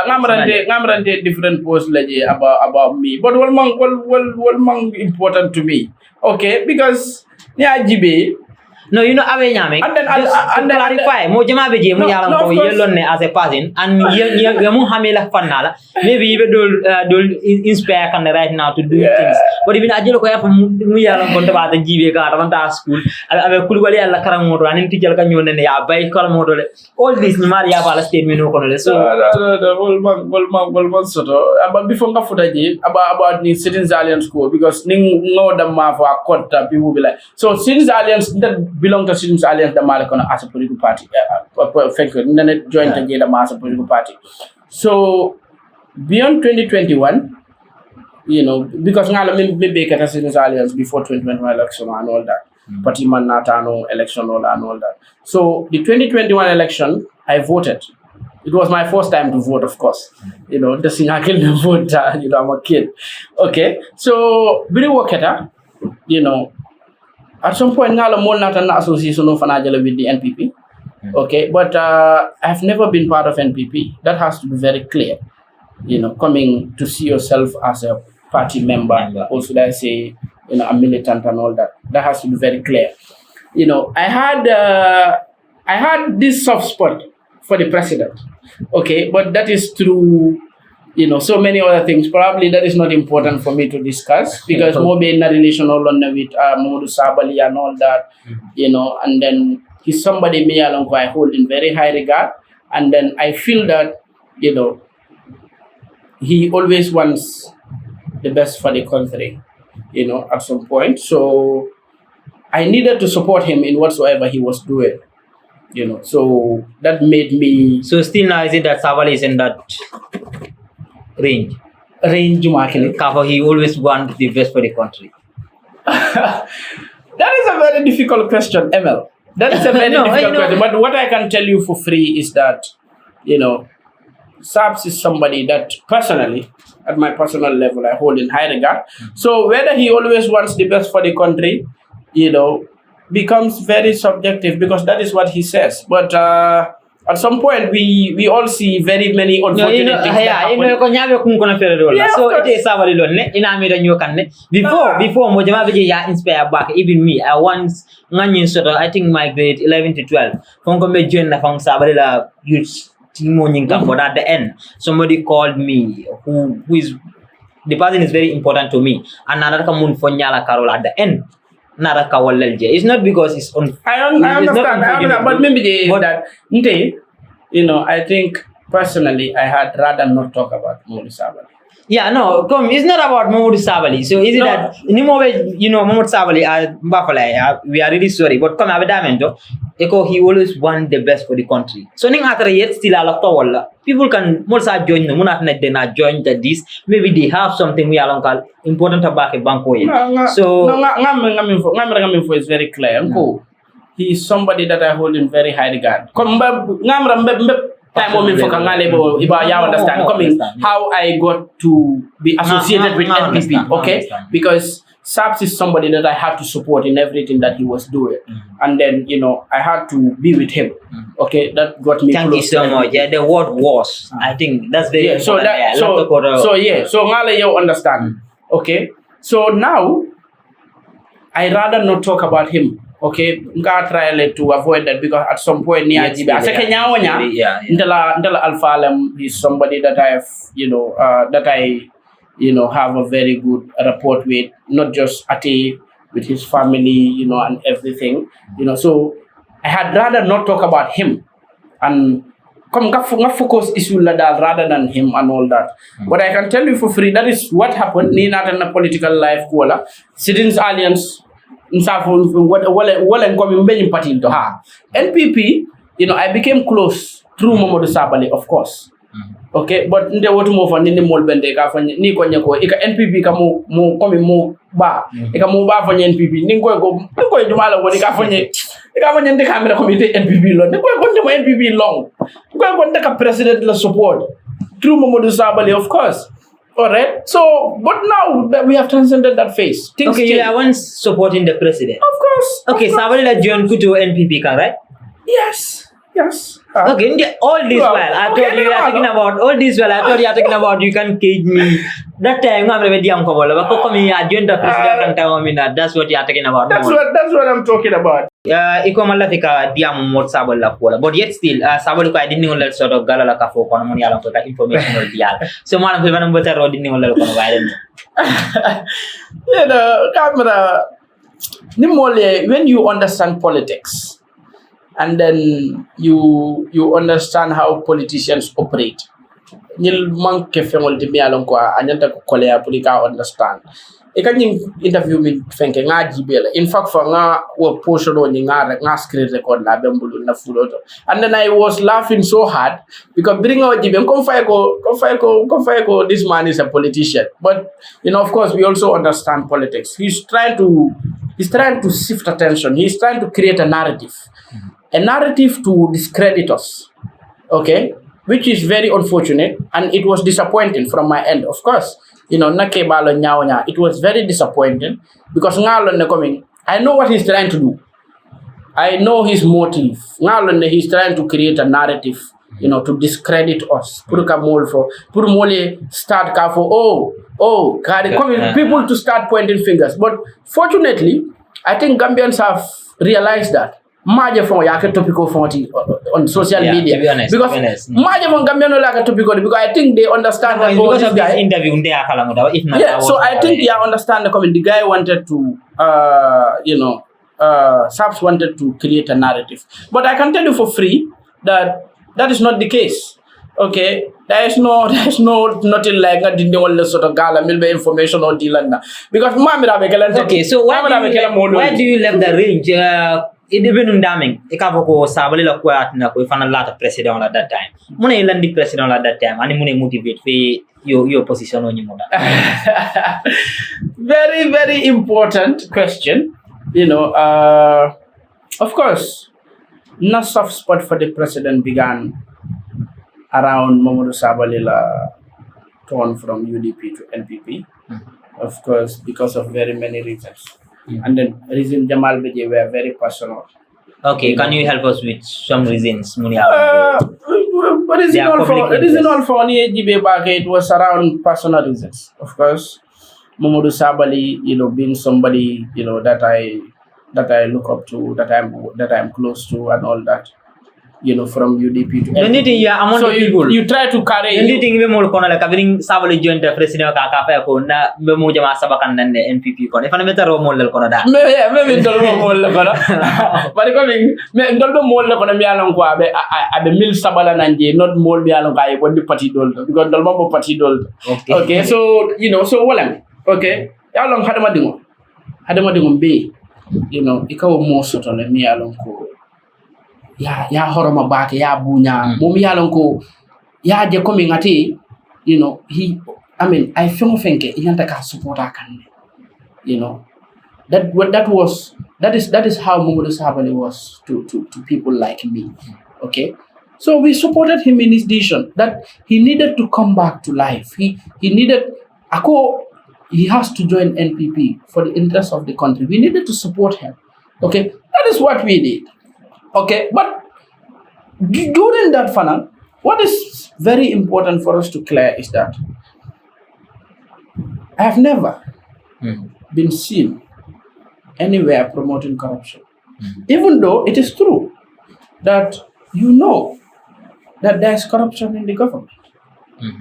Namara different posts about me. But one important to me. Okay, because GB. No, Abe Nyame. And then clarify. Mojama beje mo yalam ko yelon ne as a person and yamu hamela fanala. Maybe even do inspire can right now to do things. But even ajelo ko ya mu yalam ko ta jibe ka ta school. Abe kulubali alla karang moto anin tijal ka nyone ne ya bay kala moto le. All this ni mari ya bala statement no kono le. So Volman soto. But before nga futa ji about the Citizens Alliance school because ning no da ma for akota people be like. So Citizens Alliance that belong to Citizens Alliance the Malakona as a political party. Then it joined together as a political party. So beyond 2021, because maybe Citizens Alliance before 2021 election and all that. Party man natano election and all that. So the 2021 election, I voted. It was my first time to vote, of course. The thing I can vote, I'm a kid. Okay. So very work at at some point, I'm not an association of Fanajala with the NPP. Okay, but I've never been part of NPP. That has to be very clear. Coming to see yourself as a party member, or should I say, a militant and all that. That has to be very clear. I had this soft spot for the president. Okay, but that is through so many other things. Probably that is not important for me to discuss because more in a relation with Mamadou Sabali and all that, and then he's somebody me along who I hold in very high regard. And then I feel that, he always wants the best for the country, at some point. So I needed to support him in whatsoever he was doing, so that made me. So still now is it that Sabali is in that range cover he always wants the best for the country? That is a very difficult question, ML. That is a very difficult question. But what I can tell you for free is that, Sabs is somebody that personally, at my personal level, I hold in high regard. So whether he always wants the best for the country, becomes very subjective because that is what he says. But at some point we all see very many unfortunate things that happen. ko nyaabe kun kono fere do so ite sabali lon ne ina mi dañu kan ne before mo jama be ya inspire back even me I once ngani sort of I think my grade 11 to 12 fonko me join na fon sabali la youth timo nyinga but at the end somebody called me who is the person is very important to me and another kamun fo nyala karol at the end nara kawalelje it's not because it's on I understand but maybe that you know I think personally I had rather not talk about Mamadou Sabally. Yeah, no, come. It's not about Mamadou Sabally. So is it that you know Mamadou Sabally we are really sorry, but come abedamento, eko he always want the best for the country. So ning atara yet still a lot of people can mulsa join no munat net they not join that this maybe they have something we are call important about a banko. So ngam is very clear. He is somebody that I hold in very high regard. Come time moment for Kangalebo, you understand coming how I got to be associated with NPP, okay? Because Saps is somebody that I had to support in everything that he was doing. And then, you know, I had to be with him. Okay, that got me Thank close. You so much. Yeah, the word was. I think that's very important. So you understand. Okay. So now I rather not talk about him. Okay, nga try to avoid that because at some point near Jibe. Ndala Alpha Alam is somebody that I have, have a very good rapport with, not just Ate, with his family, and everything, So I had rather not talk about him and come focus issue rather than him and all that. But I can tell you for free that is what happened. Ni not in a political life, Citizens Alliance. NPP, I became close through Mamadou Sabally, of course. Okay, but nde wotu mo fani ni molbende ka fanya ni ko nyako ika NPP ka mo komi mo ba ika mo ba fanya NPP ni ko jumala woni ka fanya ndi camera committee NPP lo ni ko ndema NPP long ko ndeka president la support through Mamadou Sabally, of course. All right. So, but now that we have transcended that phase, things change. You are once supporting the president. Of course. Okay, Sabally like John Kuto NPP, right? Yes. Okay, all this while I thought you are talking about all this while I thought you are talking about you can cage me. That time I'm ready to come over. But join the president can that's what you are talking about. That's what I'm talking about. Iko malafika diam mot Sabally la pola. But yet still Sabally ko I didn't know sort of galala ka fo kono moni alam ko ka information or dial. So man ko banam bota ro didn't know kono widen. Camera nimole when you understand politics and then you understand how politicians operate. Nil manke fengol de mialon ko anyanta ko kolea politika understand. E kan interview min fenke nga jibela. In fact for nga wo portion on nga screen record la bembulu na fuloto. And then I was laughing so hard because bring out jibe ko this man is a politician. But of course we also understand politics. He's trying to shift attention. He's trying to create a narrative. A narrative to discredit us, okay, which is very unfortunate and it was disappointing from my end, of course. It was very disappointing because I know what he's trying to do. I know his motive. He's trying to create a narrative, to discredit us. Start people to start pointing fingers. But fortunately, I think Gambians have realized that. Maje from yake topical on social media. To be honest, maje from Gambiano like topical because I think they understand that because of this interview if not so I think they understand the comment. The guy wanted to Saps wanted to create a narrative. But I can tell you for free that is not the case. Okay, there is nothing like that in the sort of gala milbe information or deal because okay, so why do you left the range? It depends on daming. Ikavoko Sabally la kwa atina ko ifana lata president at that time. Muna ilandi president at that time. Ani muna motivate for your position on your Very, very important question. Of course, no soft spot for the president began around Mamadou Sabally la turn from UDP to NPP. Of course, because of very many reasons. And then reason Jamal Beje were very personal. Okay, can you help us with some reasons, Munia? But it isn't all for Jibe Bake. It was around personal reasons, of course. Momodu Sabali, being somebody, that I look up to, that I'm close to, and all that. From UDP to NPP. So you try to carry. Anything we more kona like having Sabali joined the president Kaka ko na me mo jama sabakan nan NPP ko. If na metaro mo lal kona da. Me ndolbo mo lal kona. But coming me ndolbo mo lal kona mi alon ko abe mil sabala nanje not mo mi alon ka e body party dol because ndolbo mo party dol. Okay. So so wala. Okay. Ya long hadama dingo be. Ikaw mo soto le mi alon ko. Ya horoma baake ya bunya mom yalon ko ya je ko mi ngati I feel fenke inanta ka supporta kan that is how Momodu Sabally was to people like me. Okay, so we supported him in his decision that he needed to come back to life. He has to join NPP for the interest of the country. We needed to support him. Okay, that is what we did. Okay, but during that funnel, what is very important for us to clear is that I have never been seen anywhere promoting corruption. Even though it is true that that there's corruption in the government.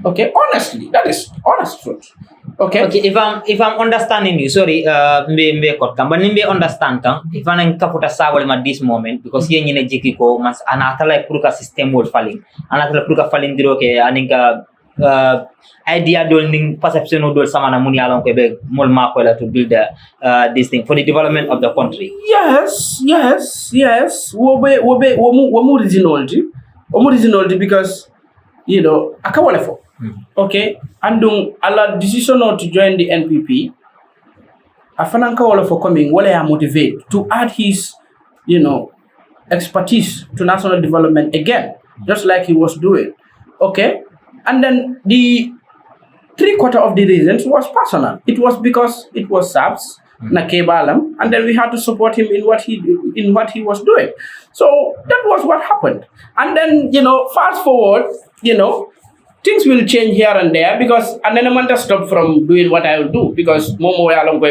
Okay, honestly, that is honest truth. Okay. If I'm understanding you, sorry, mbe kotka, but nimbe understand tang. If I'm kaputa sabal at this moment because here in Jiki ko mas anatala pruka system word falling, anatala pruka falling diro ke aninka idea doing perception of samana muni along Quebec mol makwela to build this thing for the development of the country. Yes. Womu originality because akawalefo. Okay, and Allah decision not to join the NPP. Afananka wala for coming, wala ya motivate to add his, expertise to national development again, just like he was doing. Okay, and then the 3/4 of the reasons was personal. It was because it was SAPS, Nakebalam, and then we had to support him in what he was doing. So that was what happened. And then fast forward, things will change here and there because and then I'm stop from doing what I will do because Momo along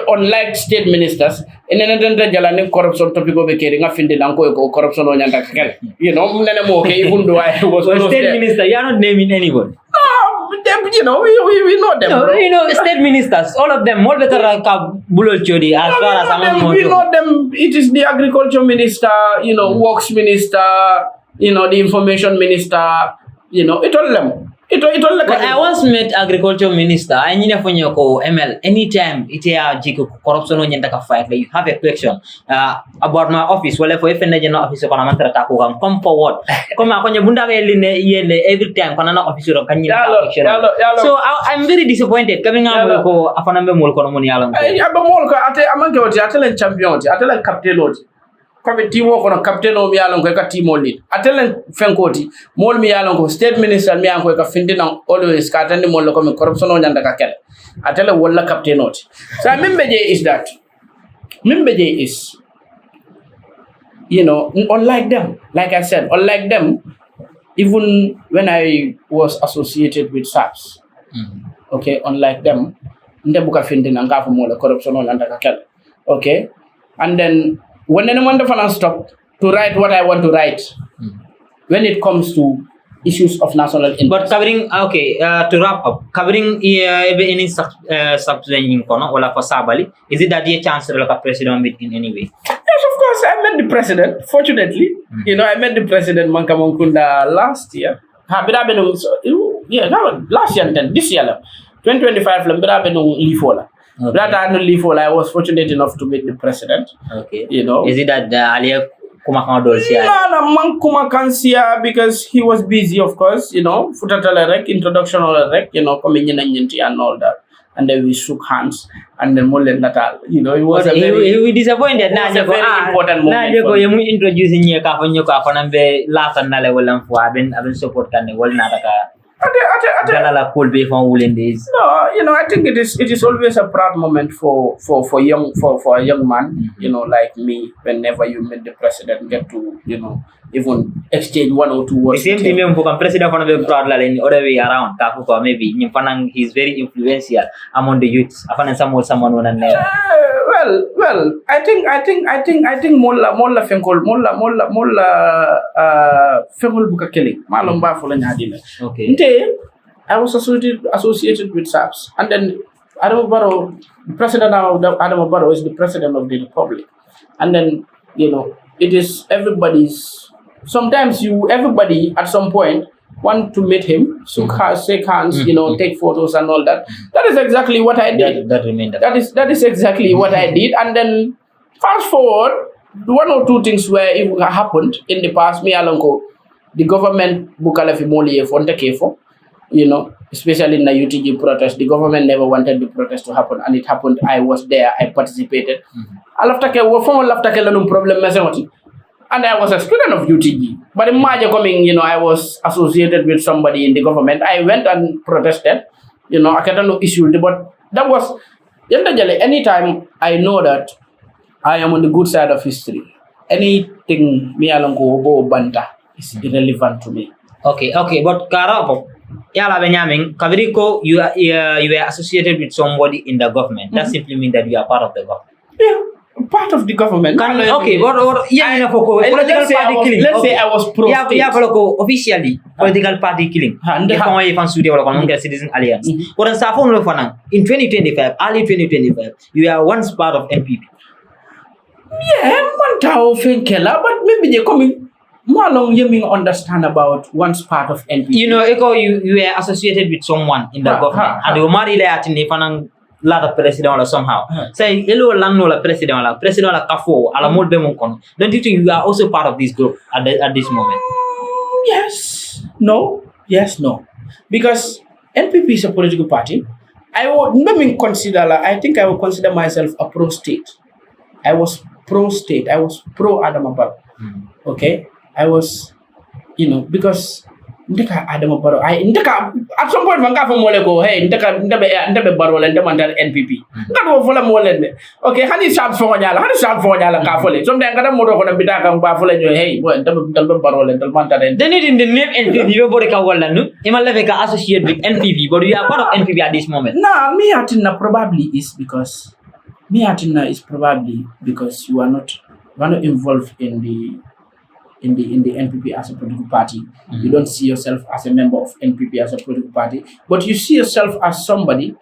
unlike state ministers in an corruption topic of carrying a finding corruption on even though I was state minister, you are not naming anyone. No, we know them. No, state ministers, all of them, more better Bulol Chodi as far as we know them. It is the agriculture minister, works minister, the information minister, it all them. But I once met agriculture minister. I need to ko ML anytime it jiko corruption on yendaka fight. You have a question about my office. Well, if you office kona mantra taku come forward. Come akonye bunda yele every time kona na office ro kanyina. So I'm very disappointed. Coming out ko afanambe mol kono moni alon. Aba mol ko ate amange oti atelen champion oti atelen captain oti. Comme team kono captain o mi yalon ko ka team lead atelen fenkoti mol mi yalon ko state minister mi yanko ka findina always ka tande mol ko mi corruption o nyanda ka kel atele wala captain oti so membeje is unlike them, like I said, unlike them, even when I was associated with SAPS, okay, unlike them, ndebuka findina nga mo corruption o nyanda ka kel, okay, and then when anyone stop to write what I want to write, when it comes to issues of national interest. But covering, to wrap up, covering any subsidy or for Sabally, is it that the chance to look at president with in any way? Yes, of course. I met the president. Fortunately, I met the president Mankamukunda last year. Last year and this year, 2025, I was fortunate enough to meet the president. Okay. Is it that Alia Kumakano Dolcia? No, man Kumakansia because he was busy, of course, Futatala rec, introduction or rec, coming in and all that. And then we shook hands and then Molen Natal. It was he disappointed. It was a very important moment. You introducing your Kafanyoka and be last and Nale will for I've been support can the world Nataka. Galala could be from woolen days. No, I think it is always a proud moment for a young man, like me. Whenever you meet the president, get to even exchange one or two words. The same thing when the president for the proud la in other way around. Kafuko maybe he's very influential among the youths. Afanan someone one and Well, I think molla fenkol buka killing. Malomba for nyadina. Okay. I was associated with SAPS, and then Adama Barrow, President Adama Barrow is the president of the republic, and then it is everybody's. Sometimes everybody at some point want to meet him, shake hands, take photos and all that. That is exactly what I did. That is exactly what I did, and then fast forward, one or two things where it happened in the past. Me alonko, the government bukalafi moli fonte kefo. Especially in the UTG protest, the government never wanted the protest to happen, and it happened. I was there. I participated. Problem, and I was a student of UTG. But imagine coming, I was associated with somebody in the government. I went and protested. I can't no issue, but that was anytime I know that I am on the good side of history. Anything me along go banta is irrelevant to me. Okay, but Karapo. Yala Benjamin, Kaviriko, you are associated with somebody in the government. That simply means that you are part of the government. Yeah, part of the government. Okay, but political party killing. Let's say I was pro. Yeah, officially political party killing. Citizen Alliance. But in 2025, early 2025, you are once part of NPP. Yeah, but maybe they're coming. More long you mean understand about one's part of NPP. You are associated with someone in the government, and you marry at in lot of president or somehow. Say hello langno la president la kafo ala molbe mon. Don't you think you are also part of this group at this moment? Yes, no, because NPP is a political party. I think I would consider myself a pro-state. I was pro-state. I was pro-Adama Barrow. Okay. I was, because Adama Barrow. At some point, man from Moleko, hey, ndebe Barrow and the NPP. That was for the okay, honey sharp for Yala Kafole. Sometimes I don't want to be dark and baffle and hey, the Barrow and the Manta. Then it in the name NPP, you bought a Kawalanu, Imaleveka associated with NPP, but you are part of NPP at this moment. No, me Atina probably is because you are not involved in the NPP as a political party. You don't see yourself as a member of NPP as a political party, but you see yourself as somebody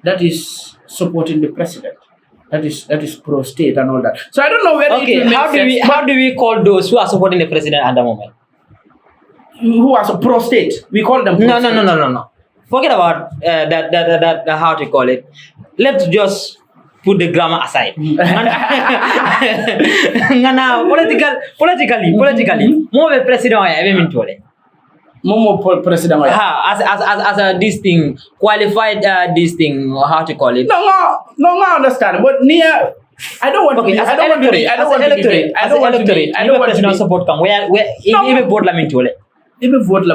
that is supporting the president. That is pro-state and all that. So I don't know whether it will make sense. How do we call those who are supporting the president at the moment? Who are pro-state? We call them pro-state. No. Forget about that how to call it. Let's just put the grammar aside. Politically, more president I ever mean to More president as this thing qualified this thing how to call it. No, I understand. But near I don't want to be. I don't want to be. Support come where even vote la mean to Ebe vote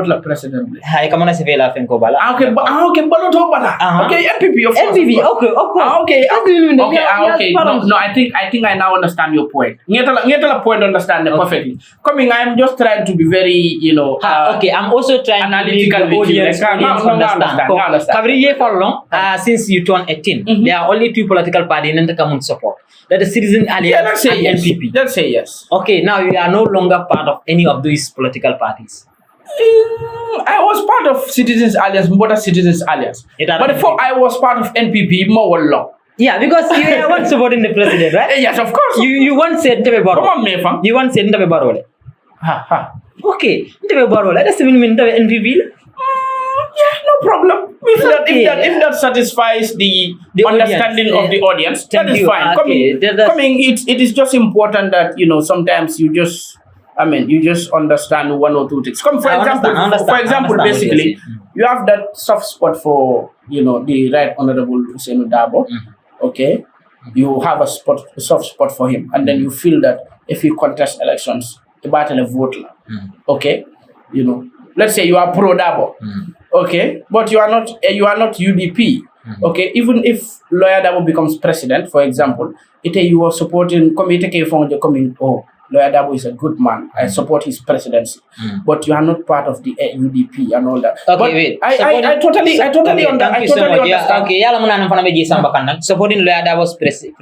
la president. Hai kama na sevela fenko bala. Okay, balo to bala. Okay, NPP of course. NPP, okay, of course. Okay. No, I think I now understand your point. Ngeta point understand perfectly. Coming, I'm just trying to be very, okay, I'm also trying analytical to make the audience understand. Kavriye for long, since you turned 18, there are only two political parties in the common support. That is Citizen Alliance and NPP. Let's say yes. Okay, now you are no longer part of any of these political parties. I was part of Citizens Alliance, but Citizens Alliance. But before I was part of NPP, more long. Yeah, because you are once supporting the president, right? Yes, of course. You once said Ntebe Barrow. Come on, Mefa. You once said Ntebe Barrow. Okay, Ntebe Barrow. That doesn't mean Ntebe NPP. Yeah, no problem. If that satisfies the understanding of the audience, that is fine. Coming, it is just important that sometimes you just understand one or two things. For example, basically, you have that soft spot for the Right Honorable Ousainou Darboe. Okay, you have a soft spot for him, and then you feel that if he contests elections, the battle of vote. Okay, let's say you are pro Dabo, okay, but you are not UDP, okay. Even if Lawyer Dabo becomes president, for example, you are supporting committee from the coming. Oh, Lawyer Dabo is a good man. I support his presidency, but you are not part of the UDP and all that. Okay, but wait. I totally understand. Yeah, okay, yala muna nang fanabe jisamba kanang supporting Lawyer Dabo's this thing.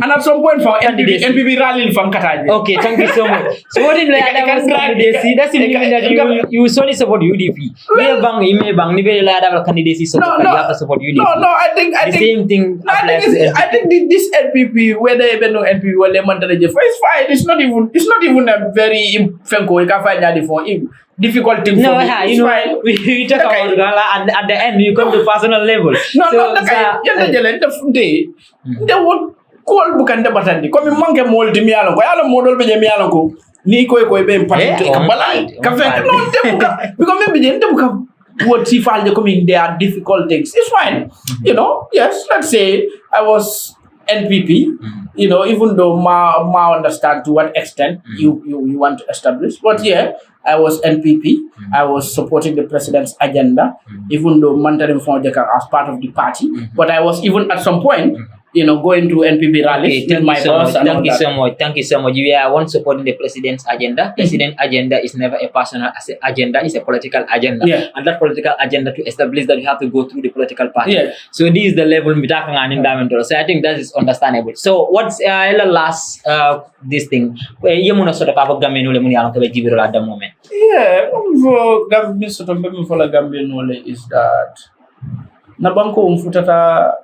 And at some point for NPP rally from Kataji. Okay, thank you so much. Supporting Lawyer Dabo's candidacy doesn't mean that you solely support UDP. You bang ni be Lawyer Dabo candidacy support. You have to support UDP. No, I think the same thing. I think this NPP, whether even no NPP or Lemon it's fine. It's not even a very difficult thing for me. It's fine. We talk about Gala and at the end you come to personal level. They would call Bukanda Batandi. Come in Monkey Mold Mialo, Yalo Model Mialo, Nico be important. Because maybe the what if they coming, they are difficult things. It's fine. Yes, let's say I was NPP, even though Ma understand to what extent you want to establish. But yeah, I was NPP. I was supporting the president's agenda, even though Mantarim Fonjeka as part of the party. But I was even at some point, going to NPP rallies with my boss. Thank you so much. You are one supporting the president's agenda. President's agenda is never a personal agenda, it's a political agenda. Yeah. And that political agenda to establish that you have to go through the political party. Yeah. So this is the level so I think that is understandable. So what's the last this thing? At the moment. Yeah, for Gambia is that Nabanko Umfutata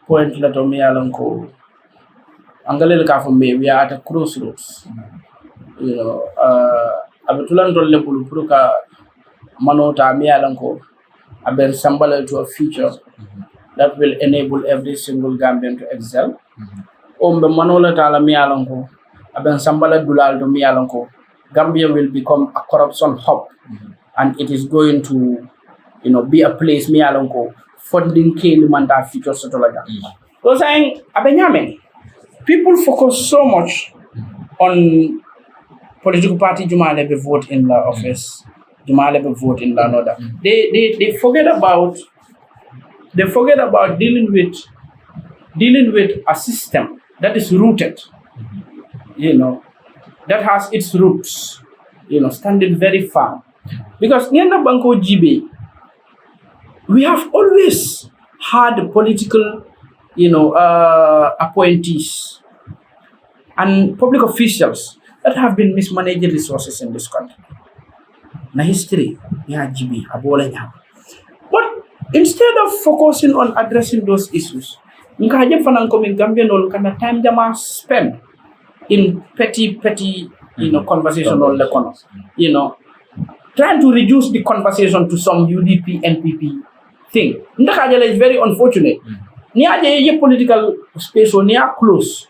point that Omialanko Angalil Kafame, we are at a crossroads. Abitulan Rolle Puluka Manota Mialanko, Aben Sambala to a future that will enable every single Gambian to excel. Ombe Manola Tala Mialanko, Aben Sambala Dulal to Mialanko. Gambia will become a corruption hub, and it is going to, be a place Mialanko funding Manda future Sotolaga. So saying Abenyame, people focus so much on political party Jumale be vote in the office, Jumale be vote in the another. They forget about dealing with a system that is rooted, that has its roots, standing very firm. Because Nyanda Banko GB, we have always had political, appointees and public officials that have been mismanaging resources in this country. Na history, GB, but instead of focusing on addressing those issues, Nkaje fanankomi Gambian ol kana time jama spend in petty, conversational economy, trying to reduce the conversation to some UDP, NPP thing. Ndakajala is very unfortunate. Niaje political space or near close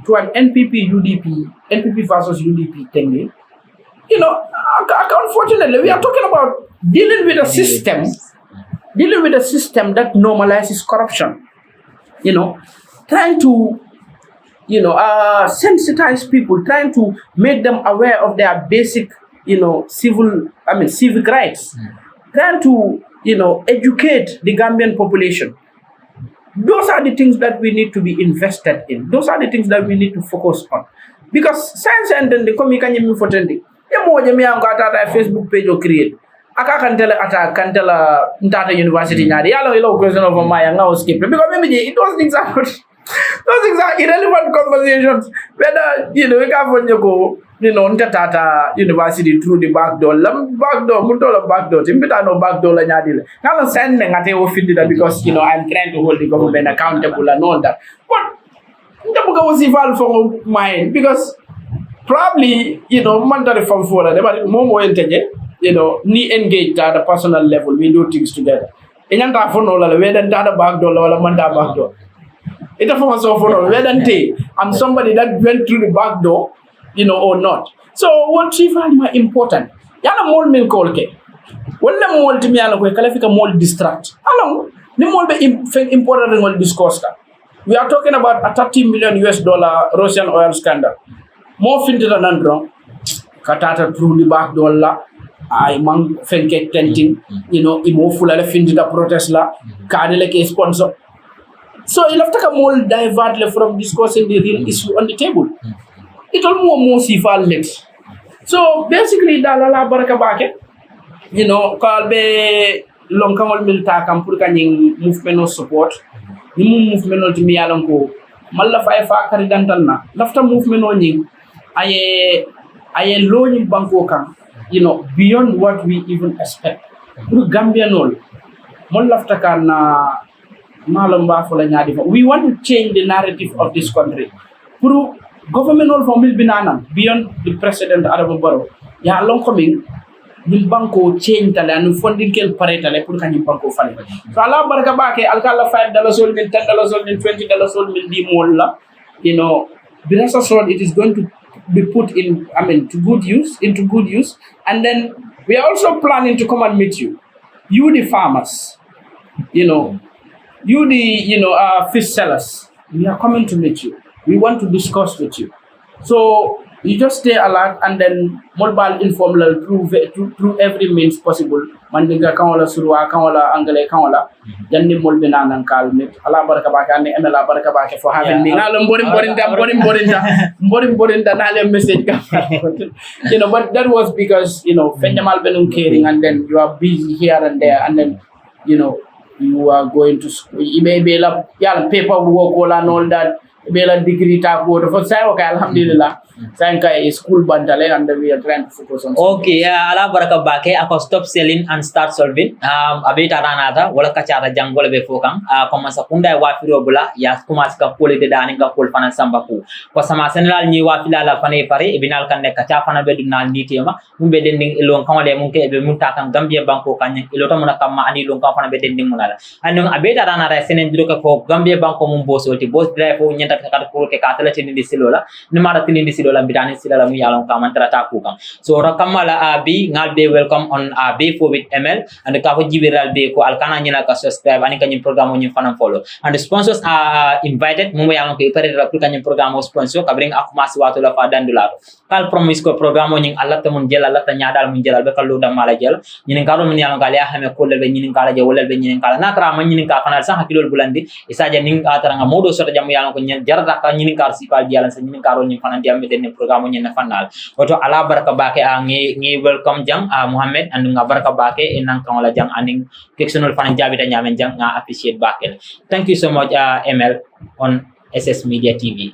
to an NPP versus UDP thing. Unfortunately, we are talking about dealing with a system that normalizes corruption. Trying to sensitize people, trying to make them aware of their basic, civic rights, trying to, educate the Gambian population. Those are the things that we need to be invested in. Those are the things that we need to focus on. Because science and then the comic and you for Facebook page or create. Aka can tell Ntata University nyari yalo ilo question of my now skip because maybe those things are irrelevant conversations. Whether we can when you go Ntata University through the back door, mutola back door, timbita no back door la nyadile. Now sending at a because I'm trying to hold the government accountable and all that. But Ntabuka was evolved from mine because probably mandatory from for that more ni engaged at a personal level, we do things together. Inyanta fono la we dan tada back door la manda back door. Ita for so fono we dan te. I'm somebody that went through the back door, or not. So what chief are important? Yana mol min kolke. Wala mol timi yana ko kala fika mol distract. Along ni mol be important ngol discourse ka. We are talking about a $30 million Russian oil scandal. More finted than andron. Katata through the back door la. ay mang fenke tenting imo fulale findita protest la kadele ke sponsor. So il have to come divert from discussing the real issue on the table. It all more sifal next. So basically dalala baraka bake kalbe lonkangol milta kam pour kanying movement of support ni movement of mi yalan ko malla fa kari dantanna lafta movement o nying aye loni banko kan beyond what we even expect pour Gambia nol mon lafta kan malum ba fo la nyaadi fa. We want to change the narrative of this country pour government all for mil binanam beyond the president Adama Barrow ya long coming nim banko change tale anu funding kel paretale pour kany banko fale so ala baraka bake alkala $5 sol min $10 sol min $20 sol min di mol la birasa sol it is going to be put in into good use and then we are also planning to come and meet you the farmers you the fish sellers. We are coming to meet you. We want to discuss with you. So you just stay alert and then mobile informal through every means possible. Mandinga kanwala surwa kanwala angale kanwala. Janni molbina nan kalmit. Allah baraka baka ne emela baraka baka for having me. Ngalo borinda nale message ka. But that was because Fenjamal benum caring and then you are busy here and there and then you are going to school. You may be paperwork and all that. Bela degree ta ko for say okay alhamdulillah thank school bandale and we are trying to focus on okay ala baraka bake ako stop selling and start solving abeta ranata wala kachara jangole be fokang commence kunda wa firo bula ya commence ka pole de dani ka pol fana sambaku ko sama general ni wa filala fane pare e binal kan nek cha fana be dunal nitema mumbe dending ilon kamale munke be munta kan Gambia banko kan ilota muna kamma ani lon kan fana be dending munala andon abeta ranata senen diro ko Gambia banko mum bosoti boss drive fo nyenta kata ko ke katala tini disilola ni mara tini disilola bidani silala mu yalon ka mantara ta ku kam so rakamala abi ngal be welcome on AB for with ML and ka ko jibiral be ko alkana nyina ka subscribe ani kanyum program ñu fana follow and the sponsors are invited mu yalon ko ipare ra kanyum program sponsor ka bring akumas watu la fa dandularo kal promise ko program ñu Allah mun jël Allah ta nyaadal mun jëlal be kallu dam mala jël ñi ngalo mun yalon gal ya xame ko le be ñi ngala je wolal be ñi ngala nakra ma ñi ka fanal sax kilol bulandi isaja ning atara nga modo sota jam yalon ko jarata ka ñini kar si kal dialan sa ñini karo ñi fananti am den programme ñi na fanal oto ala baraka bake ngi welcome jang Muhammad and nga baraka bake en kan wala jang aning kexonol fanan jabita ñamen jang nga appreciate bake. Thank you so much ML on SS Media TV.